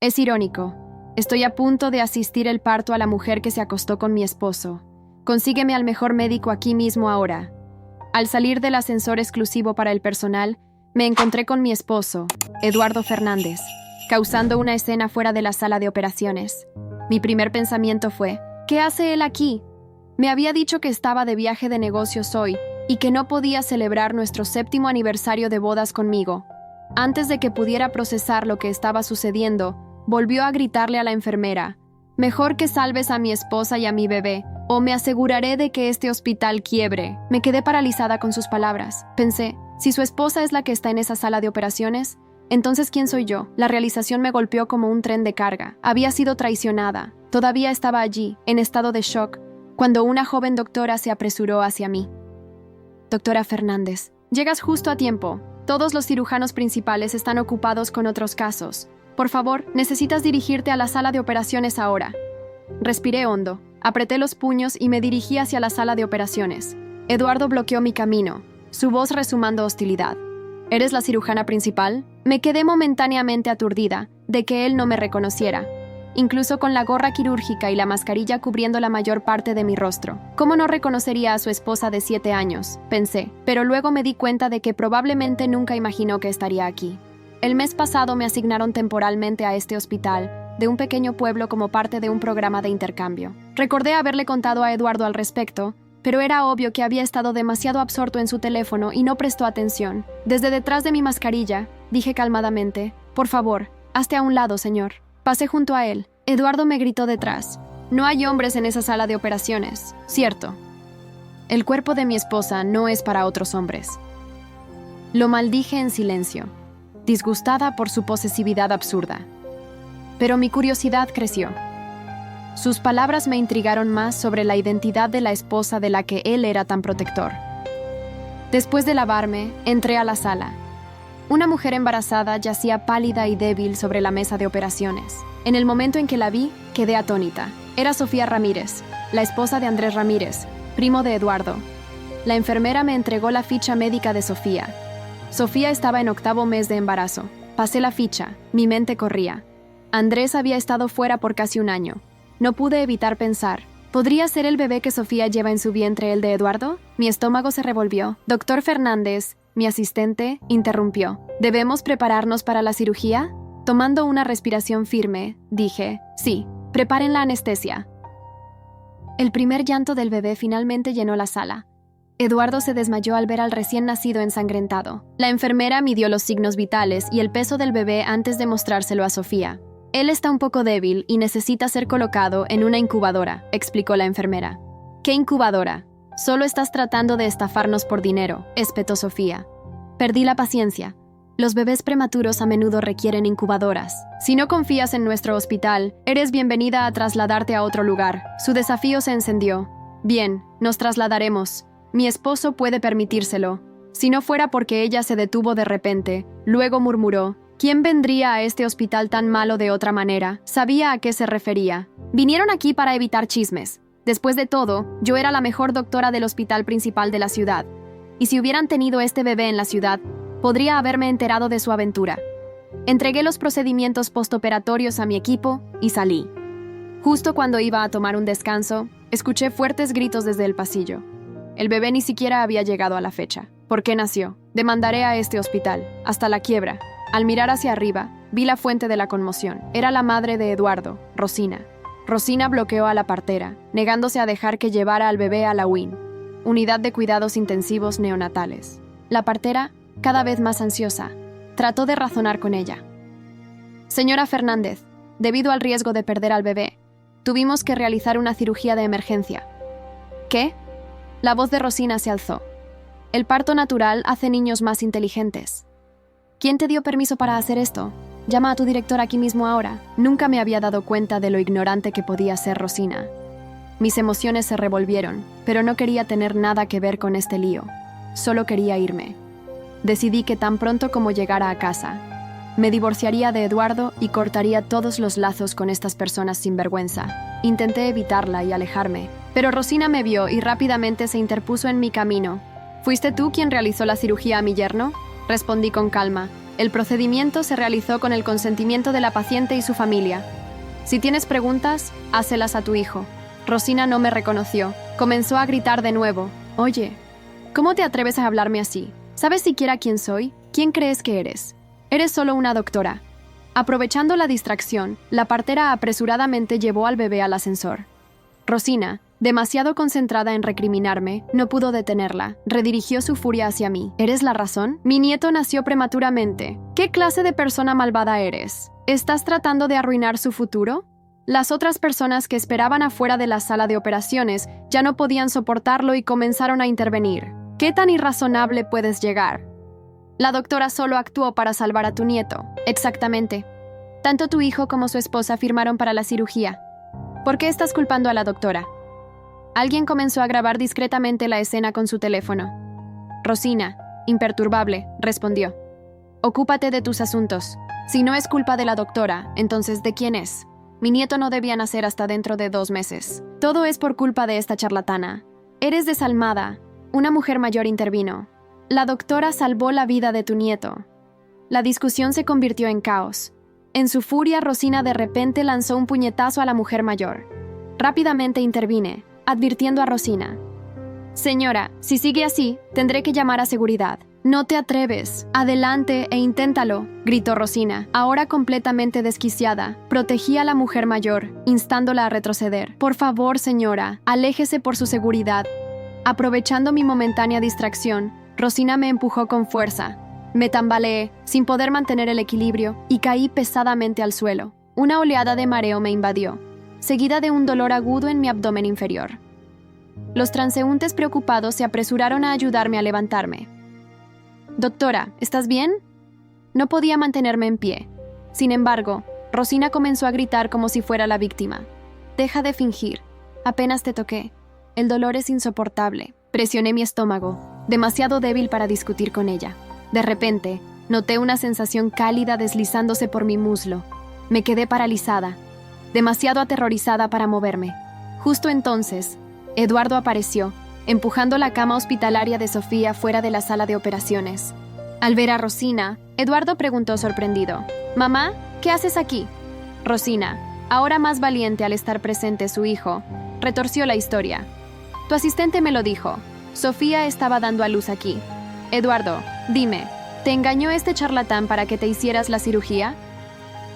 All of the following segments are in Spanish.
Es irónico. Estoy a punto de asistir el parto a la mujer que se acostó con mi esposo. Consígueme al mejor médico aquí mismo ahora. Al salir del ascensor exclusivo para el personal, me encontré con mi esposo, Eduardo Fernández, causando una escena fuera de la sala de operaciones. Mi primer pensamiento fue, ¿qué hace él aquí? Me había dicho que estaba de viaje de negocios hoy y que no podía celebrar nuestro 7º aniversario de bodas conmigo. Antes de que pudiera procesar lo que estaba sucediendo, volvió a gritarle a la enfermera, «Mejor que salves a mi esposa y a mi bebé, o me aseguraré de que este hospital quiebre». Me quedé paralizada con sus palabras. Pensé, si su esposa es la que está en esa sala de operaciones, entonces ¿quién soy yo? La realización me golpeó como un tren de carga. Había sido traicionada. Todavía estaba allí, en estado de shock, cuando una joven doctora se apresuró hacia mí. «Doctora Fernández, llegas justo a tiempo. Todos los cirujanos principales están ocupados con otros casos. Por favor, necesitas dirigirte a la sala de operaciones ahora». Respiré hondo, apreté los puños y me dirigí hacia la sala de operaciones. Eduardo bloqueó mi camino, su voz resumando hostilidad. «¿Eres la cirujana principal?» Me quedé momentáneamente aturdida de que él no me reconociera, incluso con la gorra quirúrgica y la mascarilla cubriendo la mayor parte de mi rostro. ¿Cómo no reconocería a su esposa de 7 años? Pensé, pero luego me di cuenta de que probablemente nunca imaginó que estaría aquí. El mes pasado me asignaron temporalmente a este hospital de un pequeño pueblo como parte de un programa de intercambio. Recordé haberle contado a Eduardo al respecto, pero era obvio que había estado demasiado absorto en su teléfono y no prestó atención. Desde detrás de mi mascarilla, dije calmadamente, «Por favor, hazte a un lado, señor». Pasé junto a él. Eduardo me gritó detrás, «No hay hombres en esa sala de operaciones, ¿cierto? El cuerpo de mi esposa no es para otros hombres». Lo maldije en silencio, disgustada por su posesividad absurda. Pero mi curiosidad creció. Sus palabras me intrigaron más sobre la identidad de la esposa de la que él era tan protector. Después de lavarme, entré a la sala. Una mujer embarazada yacía pálida y débil sobre la mesa de operaciones. En el momento en que la vi, quedé atónita. Era Sofía Ramírez, la esposa de Andrés Ramírez, primo de Eduardo. La enfermera me entregó la ficha médica de Sofía. Sofía estaba en 8º mes de embarazo. Pasé la ficha, mi mente corría. Andrés había estado fuera por casi un año. No pude evitar pensar, ¿podría ser el bebé que Sofía lleva en su vientre el de Eduardo? Mi estómago se revolvió. «Doctor Fernández», mi asistente, interrumpió. «¿Debemos prepararnos para la cirugía?» Tomando una respiración firme, dije, «Sí, preparen la anestesia». El primer llanto del bebé finalmente llenó la sala. Eduardo se desmayó al ver al recién nacido ensangrentado. La enfermera midió los signos vitales y el peso del bebé antes de mostrárselo a Sofía. «Él está un poco débil y necesita ser colocado en una incubadora», explicó la enfermera. «¿Qué incubadora? Solo estás tratando de estafarnos por dinero», espetó Sofía. Perdí la paciencia. Los bebés prematuros a menudo requieren incubadoras. «Si no confías en nuestro hospital, eres bienvenida a trasladarte a otro lugar». Su desafío se encendió. «Bien, nos trasladaremos. Mi esposo puede permitírselo. Si no fuera porque ella se detuvo de repente», luego murmuró, «¿quién vendría a este hospital tan malo de otra manera?» Sabía a qué se refería. «Vinieron aquí para evitar chismes. Después de todo, yo era la mejor doctora del hospital principal de la ciudad. Y si hubieran tenido este bebé en la ciudad, podría haberme enterado de su aventura». Entregué los procedimientos postoperatorios a mi equipo y salí. Justo cuando iba a tomar un descanso, escuché fuertes gritos desde el pasillo. El bebé ni siquiera había llegado a la fecha. ¿Por qué nació? Demandaré a este hospital, hasta la quiebra. Al mirar hacia arriba, vi la fuente de la conmoción. Era la madre de Eduardo, Rosina. Rosina bloqueó a la partera, negándose a dejar que llevara al bebé a la UIN, Unidad de Cuidados Intensivos Neonatales. La partera, cada vez más ansiosa, trató de razonar con ella. «Señora Fernández, debido al riesgo de perder al bebé, tuvimos que realizar una cirugía de emergencia». «¿Qué?». La voz de Rosina se alzó. «El parto natural hace niños más inteligentes». «¿Quién te dio permiso para hacer esto? Llama a tu director aquí mismo ahora». Nunca me había dado cuenta de lo ignorante que podía ser Rosina. Mis emociones se revolvieron, pero no quería tener nada que ver con este lío. Solo quería irme. Decidí que tan pronto como llegara a casa, me divorciaría de Eduardo y cortaría todos los lazos con estas personas sinvergüenza. Intenté evitarla y alejarme, pero Rosina me vio y rápidamente se interpuso en mi camino. «¿Fuiste tú quien realizó la cirugía a mi yerno?», respondí con calma. El procedimiento se realizó con el consentimiento de la paciente y su familia. Si tienes preguntas, hácelas a tu hijo. Rosina no me reconoció. Comenzó a gritar de nuevo. Oye, ¿cómo te atreves a hablarme así? ¿Sabes siquiera quién soy? ¿Quién crees que eres? Eres solo una doctora. Aprovechando la distracción, la partera apresuradamente llevó al bebé al ascensor. Rosina, demasiado concentrada en recriminarme, no pudo detenerla. Redirigió su furia hacia mí. ¿Eres la razón? Mi nieto nació prematuramente. ¿Qué clase de persona malvada eres? ¿Estás tratando de arruinar su futuro? Las otras personas que esperaban afuera de la sala de operaciones ya no podían soportarlo y comenzaron a intervenir. ¿Qué tan irrazonable puedes llegar? La doctora solo actuó para salvar a tu nieto. Exactamente. Tanto tu hijo como su esposa firmaron para la cirugía. ¿Por qué estás culpando a la doctora? Alguien comenzó a grabar discretamente la escena con su teléfono. Rosina, imperturbable, respondió. Ocúpate de tus asuntos. Si no es culpa de la doctora, entonces ¿de quién es? Mi nieto no debía nacer hasta dentro de 2 meses. Todo es por culpa de esta charlatana. Eres desalmada. Una mujer mayor intervino. La doctora salvó la vida de tu nieto. La discusión se convirtió en caos. En su furia, Rosina de repente lanzó un puñetazo a la mujer mayor. Rápidamente intervine, advirtiendo a Rosina. Señora, si sigue así, tendré que llamar a seguridad. No te atreves. Adelante e inténtalo, gritó Rosina, ahora completamente desquiciada. Protegí a la mujer mayor, instándola a retroceder. Por favor, señora, aléjese por su seguridad. Aprovechando mi momentánea distracción, Rosina me empujó con fuerza. Me tambaleé, sin poder mantener el equilibrio, y caí pesadamente al suelo. Una oleada de mareo me invadió, seguida de un dolor agudo en mi abdomen inferior. Los transeúntes preocupados se apresuraron a ayudarme a levantarme. Doctora, ¿estás bien? No podía mantenerme en pie. Sin embargo, Rosina comenzó a gritar como si fuera la víctima. Deja de fingir. Apenas te toqué. El dolor es insoportable. Presioné mi estómago, demasiado débil para discutir con ella. De repente, noté una sensación cálida deslizándose por mi muslo. Me quedé paralizada, demasiado aterrorizada para moverme. Justo entonces, Eduardo apareció, empujando la cama hospitalaria de Sofía fuera de la sala de operaciones. Al ver a Rosina, Eduardo preguntó sorprendido. «Mamá, ¿qué haces aquí?» Rosina, ahora más valiente al estar presente su hijo, retorció la historia. «Tu asistente me lo dijo. Sofía estaba dando a luz aquí. Eduardo, dime, ¿te engañó este charlatán para que te hicieras la cirugía?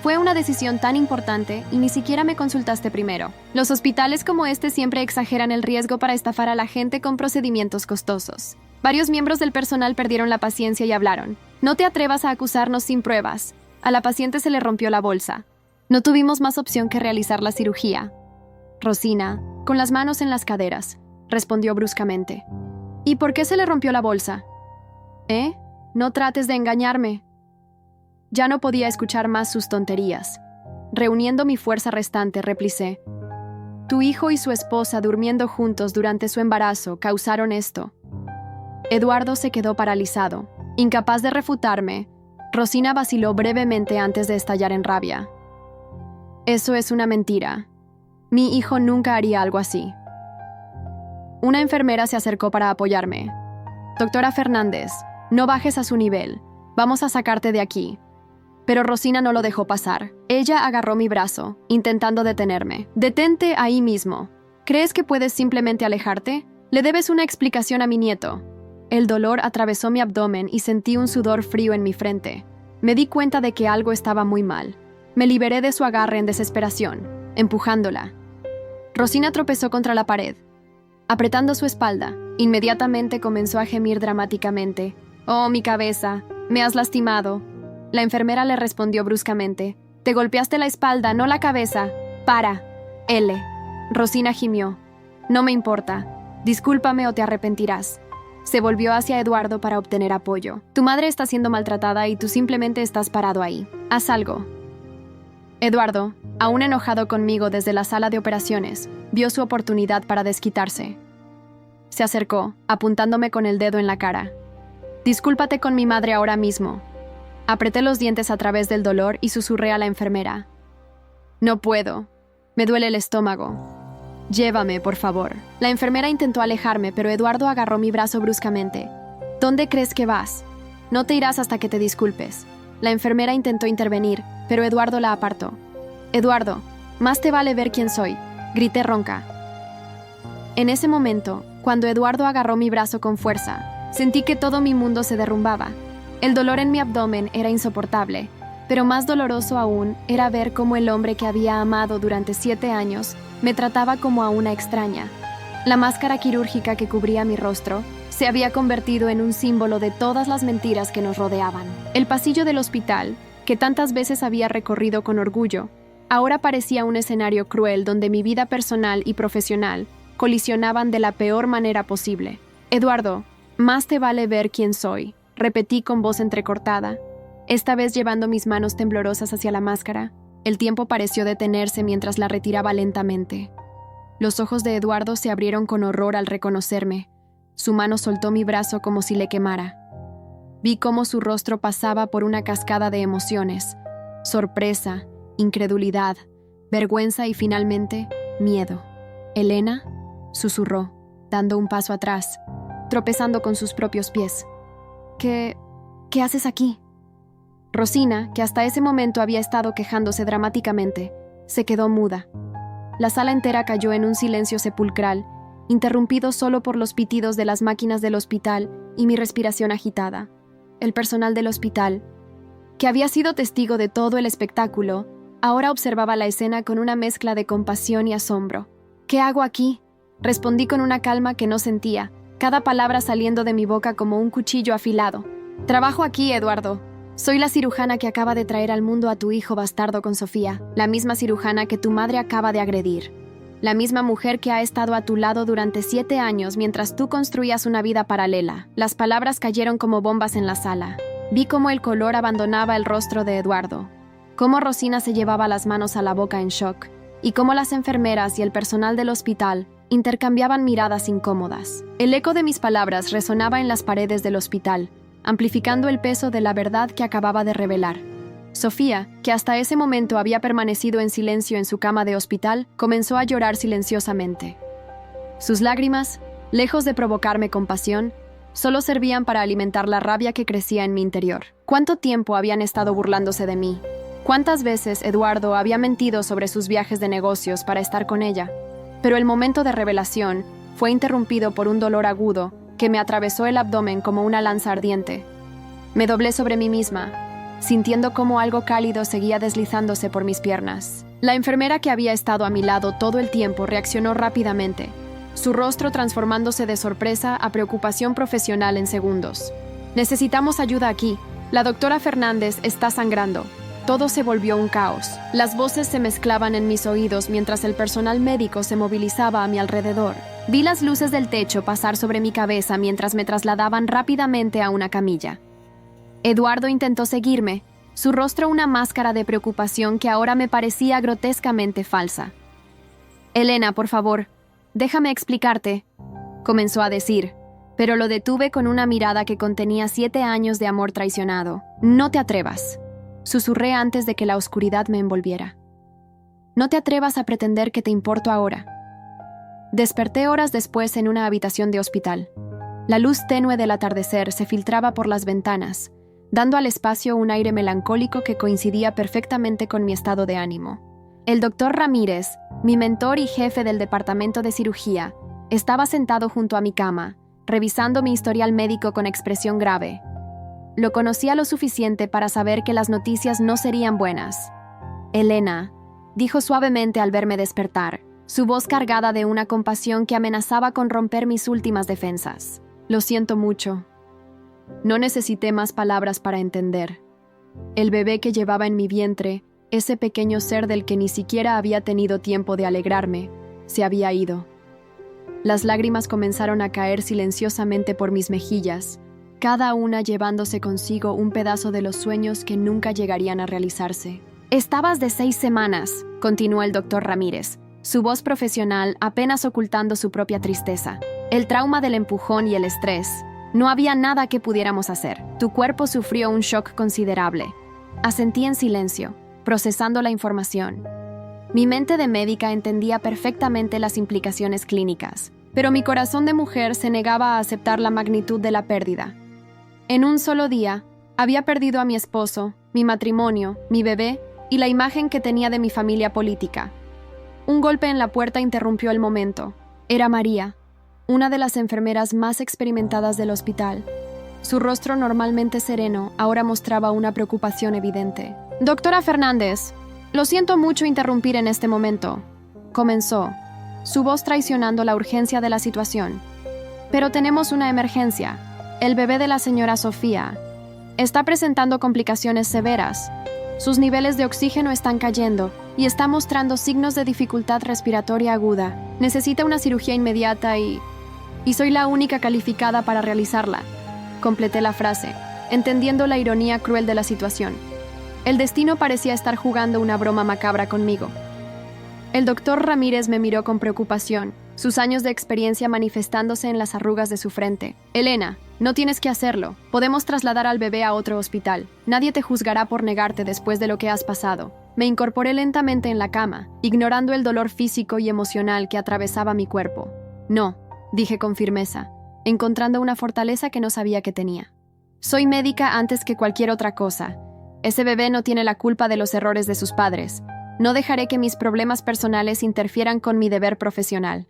Fue una decisión tan importante y ni siquiera me consultaste primero. Los hospitales como este siempre exageran el riesgo para estafar a la gente con procedimientos costosos». Varios miembros del personal perdieron la paciencia y hablaron. «No te atrevas a acusarnos sin pruebas». A la paciente se le rompió la bolsa. No tuvimos más opción que realizar la cirugía. Rosina, con las manos en las caderas, respondió bruscamente. «¿Y por qué se le rompió la bolsa?» No trates de engañarme. Ya no podía escuchar más sus tonterías. Reuniendo mi fuerza restante, replicé. Tu hijo y su esposa durmiendo juntos durante su embarazo causaron esto. Eduardo se quedó paralizado. Incapaz de refutarme, Rosina vaciló brevemente antes de estallar en rabia. Eso es una mentira. Mi hijo nunca haría algo así. Una enfermera se acercó para apoyarme. Doctora Fernández, no bajes a su nivel. Vamos a sacarte de aquí. Pero Rosina no lo dejó pasar. Ella agarró mi brazo, intentando detenerme. Detente ahí mismo. ¿Crees que puedes simplemente alejarte? Le debes una explicación a mi nieto. El dolor atravesó mi abdomen y sentí un sudor frío en mi frente. Me di cuenta de que algo estaba muy mal. Me liberé de su agarre en desesperación, empujándola. Rosina tropezó contra la pared. Apretando su espalda, inmediatamente comenzó a gemir dramáticamente. «Oh, mi cabeza, me has lastimado». La enfermera le respondió bruscamente. «Te golpeaste la espalda, no la cabeza. Para. L». Rosina gimió. «No me importa. Discúlpame o te arrepentirás». Se volvió hacia Eduardo para obtener apoyo. «Tu madre está siendo maltratada y tú simplemente estás parado ahí. Haz algo». Eduardo, aún enojado conmigo desde la sala de operaciones, vio su oportunidad para desquitarse. Se acercó, apuntándome con el dedo en la cara. «Discúlpate con mi madre ahora mismo». Apreté los dientes a través del dolor y susurré a la enfermera. «No puedo. Me duele el estómago. Llévame, por favor». La enfermera intentó alejarme, pero Eduardo agarró mi brazo bruscamente. «¿Dónde crees que vas? No te irás hasta que te disculpes». La enfermera intentó intervenir, pero Eduardo la apartó. «Eduardo, más te vale ver quién soy», grité ronca. En ese momento, cuando Eduardo agarró mi brazo con fuerza, sentí que todo mi mundo se derrumbaba. El dolor en mi abdomen era insoportable, pero más doloroso aún era ver cómo el hombre que había amado durante 7 años me trataba como a una extraña. La máscara quirúrgica que cubría mi rostro se había convertido en un símbolo de todas las mentiras que nos rodeaban. El pasillo del hospital, que tantas veces había recorrido con orgullo, ahora parecía un escenario cruel donde mi vida personal y profesional colisionaban de la peor manera posible. «Eduardo, más te vale ver quién soy», repetí con voz entrecortada, esta vez llevando mis manos temblorosas hacia la máscara. El tiempo pareció detenerse mientras la retiraba lentamente. Los ojos de Eduardo se abrieron con horror al reconocerme. Su mano soltó mi brazo como si le quemara. Vi cómo su rostro pasaba por una cascada de emociones: sorpresa, incredulidad, vergüenza y finalmente, miedo. «Elena», susurró, dando un paso atrás, tropezando con sus propios pies. ¿Qué haces aquí?» Rosina, que hasta ese momento había estado quejándose dramáticamente, se quedó muda. La sala entera cayó en un silencio sepulcral, interrumpido solo por los pitidos de las máquinas del hospital y mi respiración agitada. El personal del hospital, que había sido testigo de todo el espectáculo, ahora observaba la escena con una mezcla de compasión y asombro. «¿Qué hago aquí?», respondí con una calma que no sentía, cada palabra saliendo de mi boca como un cuchillo afilado. «Trabajo aquí, Eduardo. Soy la cirujana que acaba de traer al mundo a tu hijo bastardo con Sofía, la misma cirujana que tu madre acaba de agredir. La misma mujer que ha estado a tu lado durante 7 años mientras tú construías una vida paralela». Las palabras cayeron como bombas en la sala. Vi cómo el color abandonaba el rostro de Eduardo, cómo Rosina se llevaba las manos a la boca en shock, y cómo las enfermeras y el personal del hospital intercambiaban miradas incómodas. El eco de mis palabras resonaba en las paredes del hospital, amplificando el peso de la verdad que acababa de revelar. Sofía, que hasta ese momento había permanecido en silencio en su cama de hospital, comenzó a llorar silenciosamente. Sus lágrimas, lejos de provocarme compasión, solo servían para alimentar la rabia que crecía en mi interior. ¿Cuánto tiempo habían estado burlándose de mí? ¿Cuántas veces Eduardo había mentido sobre sus viajes de negocios para estar con ella? Pero el momento de revelación fue interrumpido por un dolor agudo que me atravesó el abdomen como una lanza ardiente. Me doblé sobre mí misma, sintiendo cómo algo cálido seguía deslizándose por mis piernas. La enfermera que había estado a mi lado todo el tiempo reaccionó rápidamente, su rostro transformándose de sorpresa a preocupación profesional en segundos. «Necesitamos ayuda aquí. La doctora Fernández está sangrando». Todo se volvió un caos. Las voces se mezclaban en mis oídos mientras el personal médico se movilizaba a mi alrededor. Vi las luces del techo pasar sobre mi cabeza mientras me trasladaban rápidamente a una camilla. Eduardo intentó seguirme, su rostro una máscara de preocupación que ahora me parecía grotescamente falsa. «Elena, por favor, déjame explicarte», comenzó a decir, pero lo detuve con una mirada que contenía 7 años de amor traicionado. «No te atrevas», susurré antes de que la oscuridad me envolviera. «No te atrevas a pretender que te importo ahora». Desperté horas después en una habitación de hospital. La luz tenue del atardecer se filtraba por las ventanas, dando al espacio un aire melancólico que coincidía perfectamente con mi estado de ánimo. El doctor Ramírez, mi mentor y jefe del departamento de cirugía, estaba sentado junto a mi cama, revisando mi historial médico con expresión grave. Lo conocía lo suficiente para saber que las noticias no serían buenas. «Elena», dijo suavemente al verme despertar, su voz cargada de una compasión que amenazaba con romper mis últimas defensas. «Lo siento mucho. No necesité más palabras para entender. El bebé que llevaba en mi vientre, ese pequeño ser del que ni siquiera había tenido tiempo de alegrarme, se había ido». Las lágrimas comenzaron a caer silenciosamente por mis mejillas, cada una llevándose consigo un pedazo de los sueños que nunca llegarían a realizarse. «Estabas de 6 semanas», continuó el doctor Ramírez, su voz profesional apenas ocultando su propia tristeza. «El trauma del empujón y el estrés. No había nada que pudiéramos hacer. Tu cuerpo sufrió un shock considerable». Asentí en silencio, procesando la información. Mi mente de médica entendía perfectamente las implicaciones clínicas, pero mi corazón de mujer se negaba a aceptar la magnitud de la pérdida. En un solo día, había perdido a mi esposo, mi matrimonio, mi bebé y la imagen que tenía de mi familia política. Un golpe en la puerta interrumpió el momento. Era María, una de las enfermeras más experimentadas del hospital. Su rostro normalmente sereno ahora mostraba una preocupación evidente. «Doctora Fernández, lo siento mucho interrumpir en este momento», comenzó, su voz traicionando la urgencia de la situación. «Pero tenemos una emergencia. El bebé de la señora Sofía está presentando complicaciones severas. Sus niveles de oxígeno están cayendo y está mostrando signos de dificultad respiratoria aguda. Necesita una cirugía inmediata y soy la única calificada para realizarla», completé la frase, entendiendo la ironía cruel de la situación. El destino parecía estar jugando una broma macabra conmigo. El doctor Ramírez me miró con preocupación, sus años de experiencia manifestándose en las arrugas de su frente. «Elena, no tienes que hacerlo. Podemos trasladar al bebé a otro hospital. Nadie te juzgará por negarte después de lo que has pasado». Me incorporé lentamente en la cama, ignorando el dolor físico y emocional que atravesaba mi cuerpo. «No», dije con firmeza, encontrando una fortaleza que no sabía que tenía. «Soy médica antes que cualquier otra cosa. Ese bebé no tiene la culpa de los errores de sus padres. No dejaré que mis problemas personales interfieran con mi deber profesional».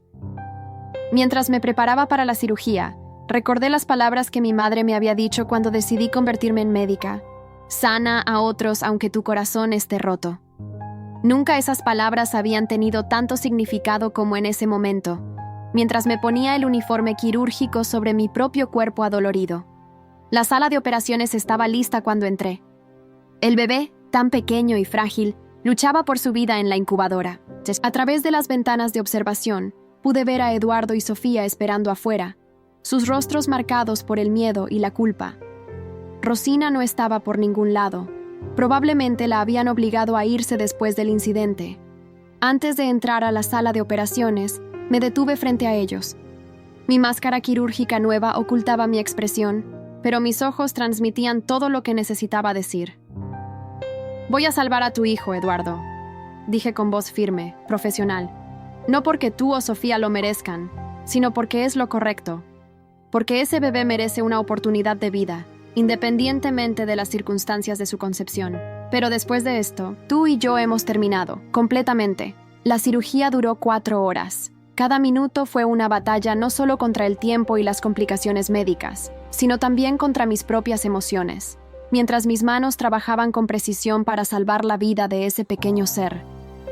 Mientras me preparaba para la cirugía, recordé las palabras que mi madre me había dicho cuando decidí convertirme en médica. «Sana a otros aunque tu corazón esté roto». Nunca esas palabras habían tenido tanto significado como en ese momento, mientras me ponía el uniforme quirúrgico sobre mi propio cuerpo adolorido. La sala de operaciones estaba lista cuando entré. El bebé, tan pequeño y frágil, luchaba por su vida en la incubadora. A través de las ventanas de observación, pude ver a Eduardo y Sofía esperando afuera, sus rostros marcados por el miedo y la culpa. Rosina no estaba por ningún lado. Probablemente la habían obligado a irse después del incidente. Antes de entrar a la sala de operaciones, me detuve frente a ellos. Mi máscara quirúrgica nueva ocultaba mi expresión, pero mis ojos transmitían todo lo que necesitaba decir. «Voy a salvar a tu hijo, Eduardo», dije con voz firme, profesional. «No porque tú o Sofía lo merezcan, sino porque es lo correcto. Porque ese bebé merece una oportunidad de vida, independientemente de las circunstancias de su concepción. Pero después de esto, tú y yo hemos terminado, completamente. La cirugía duró 4 horas. Cada minuto fue una batalla no solo contra el tiempo y las complicaciones médicas, sino también contra mis propias emociones. Mientras mis manos trabajaban con precisión para salvar la vida de ese pequeño ser,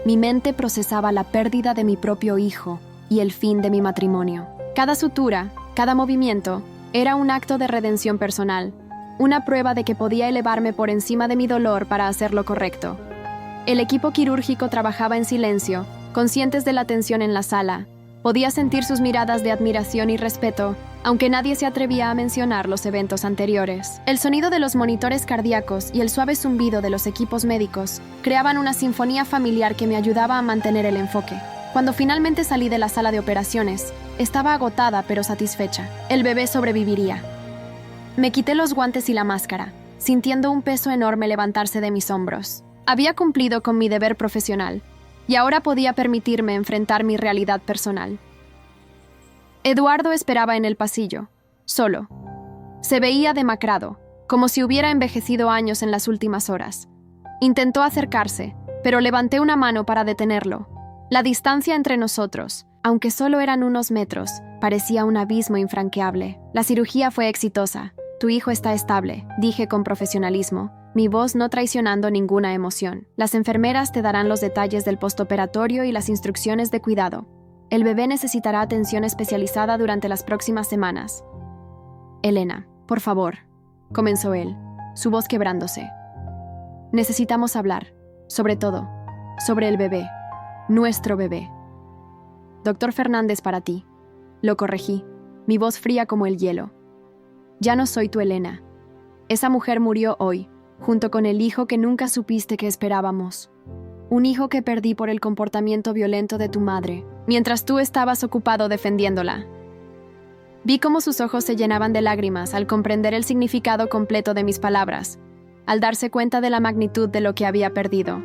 mi mente procesaba la pérdida de mi propio hijo y el fin de mi matrimonio. Cada sutura, cada movimiento, era un acto de redención personal, una prueba de que podía elevarme por encima de mi dolor para hacer lo correcto. El equipo quirúrgico trabajaba en silencio, conscientes de la tensión en la sala. Podía sentir sus miradas de admiración y respeto, aunque nadie se atrevía a mencionar los eventos anteriores. El sonido de los monitores cardíacos y el suave zumbido de los equipos médicos creaban una sinfonía familiar que me ayudaba a mantener el enfoque. Cuando finalmente salí de la sala de operaciones, estaba agotada pero satisfecha. El bebé sobreviviría. Me quité los guantes y la máscara, sintiendo un peso enorme levantarse de mis hombros. Había cumplido con mi deber profesional, y ahora podía permitirme enfrentar mi realidad personal. Eduardo esperaba en el pasillo, solo. Se veía demacrado, como si hubiera envejecido años en las últimas horas. Intentó acercarse, pero levanté una mano para detenerlo. La distancia entre nosotros, aunque solo eran unos metros, parecía un abismo infranqueable. La cirugía fue exitosa. Tu hijo está estable, dije con profesionalismo, mi voz no traicionando ninguna emoción. Las enfermeras te darán los detalles del postoperatorio y las instrucciones de cuidado. El bebé necesitará atención especializada durante las próximas semanas. Elena, por favor, comenzó él, su voz quebrándose. Necesitamos hablar, sobre todo, sobre el bebé, nuestro bebé. Doctor Fernández para ti. Lo corregí, mi voz fría como el hielo. Ya no soy tu Elena. Esa mujer murió hoy, junto con el hijo que nunca supiste que esperábamos. Un hijo que perdí por el comportamiento violento de tu madre, mientras tú estabas ocupado defendiéndola. Vi cómo sus ojos se llenaban de lágrimas al comprender el significado completo de mis palabras, al darse cuenta de la magnitud de lo que había perdido.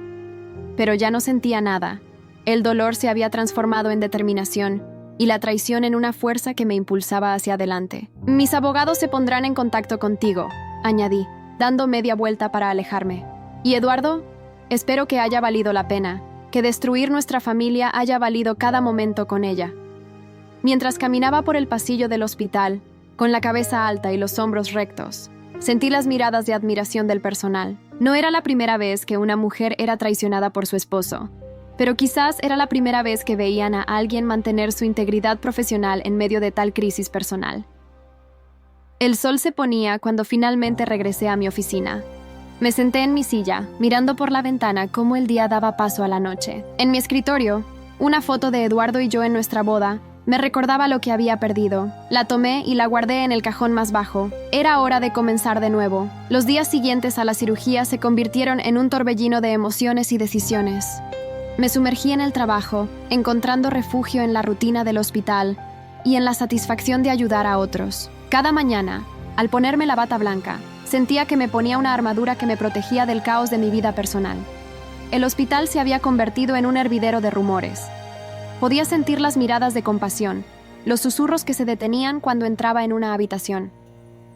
Pero ya no sentía nada. El dolor se había transformado en determinación y la traición en una fuerza que me impulsaba hacia adelante. Mis abogados se pondrán en contacto contigo, añadí, dando media vuelta para alejarme. ¿Y Eduardo? Espero que haya valido la pena, que destruir nuestra familia haya valido cada momento con ella. Mientras caminaba por el pasillo del hospital, con la cabeza alta y los hombros rectos, sentí las miradas de admiración del personal. No era la primera vez que una mujer era traicionada por su esposo, pero quizás era la primera vez que veían a alguien mantener su integridad profesional en medio de tal crisis personal. El sol se ponía cuando finalmente regresé a mi oficina. Me senté en mi silla, mirando por la ventana cómo el día daba paso a la noche. En mi escritorio, una foto de Eduardo y yo en nuestra boda me recordaba lo que había perdido. La tomé y la guardé en el cajón más bajo. Era hora de comenzar de nuevo. Los días siguientes a la cirugía se convirtieron en un torbellino de emociones y decisiones. Me sumergí en el trabajo, encontrando refugio en la rutina del hospital y en la satisfacción de ayudar a otros. Cada mañana, al ponerme la bata blanca, sentía que me ponía una armadura que me protegía del caos de mi vida personal. El hospital se había convertido en un hervidero de rumores. Podía sentir las miradas de compasión, los susurros que se detenían cuando entraba en una habitación.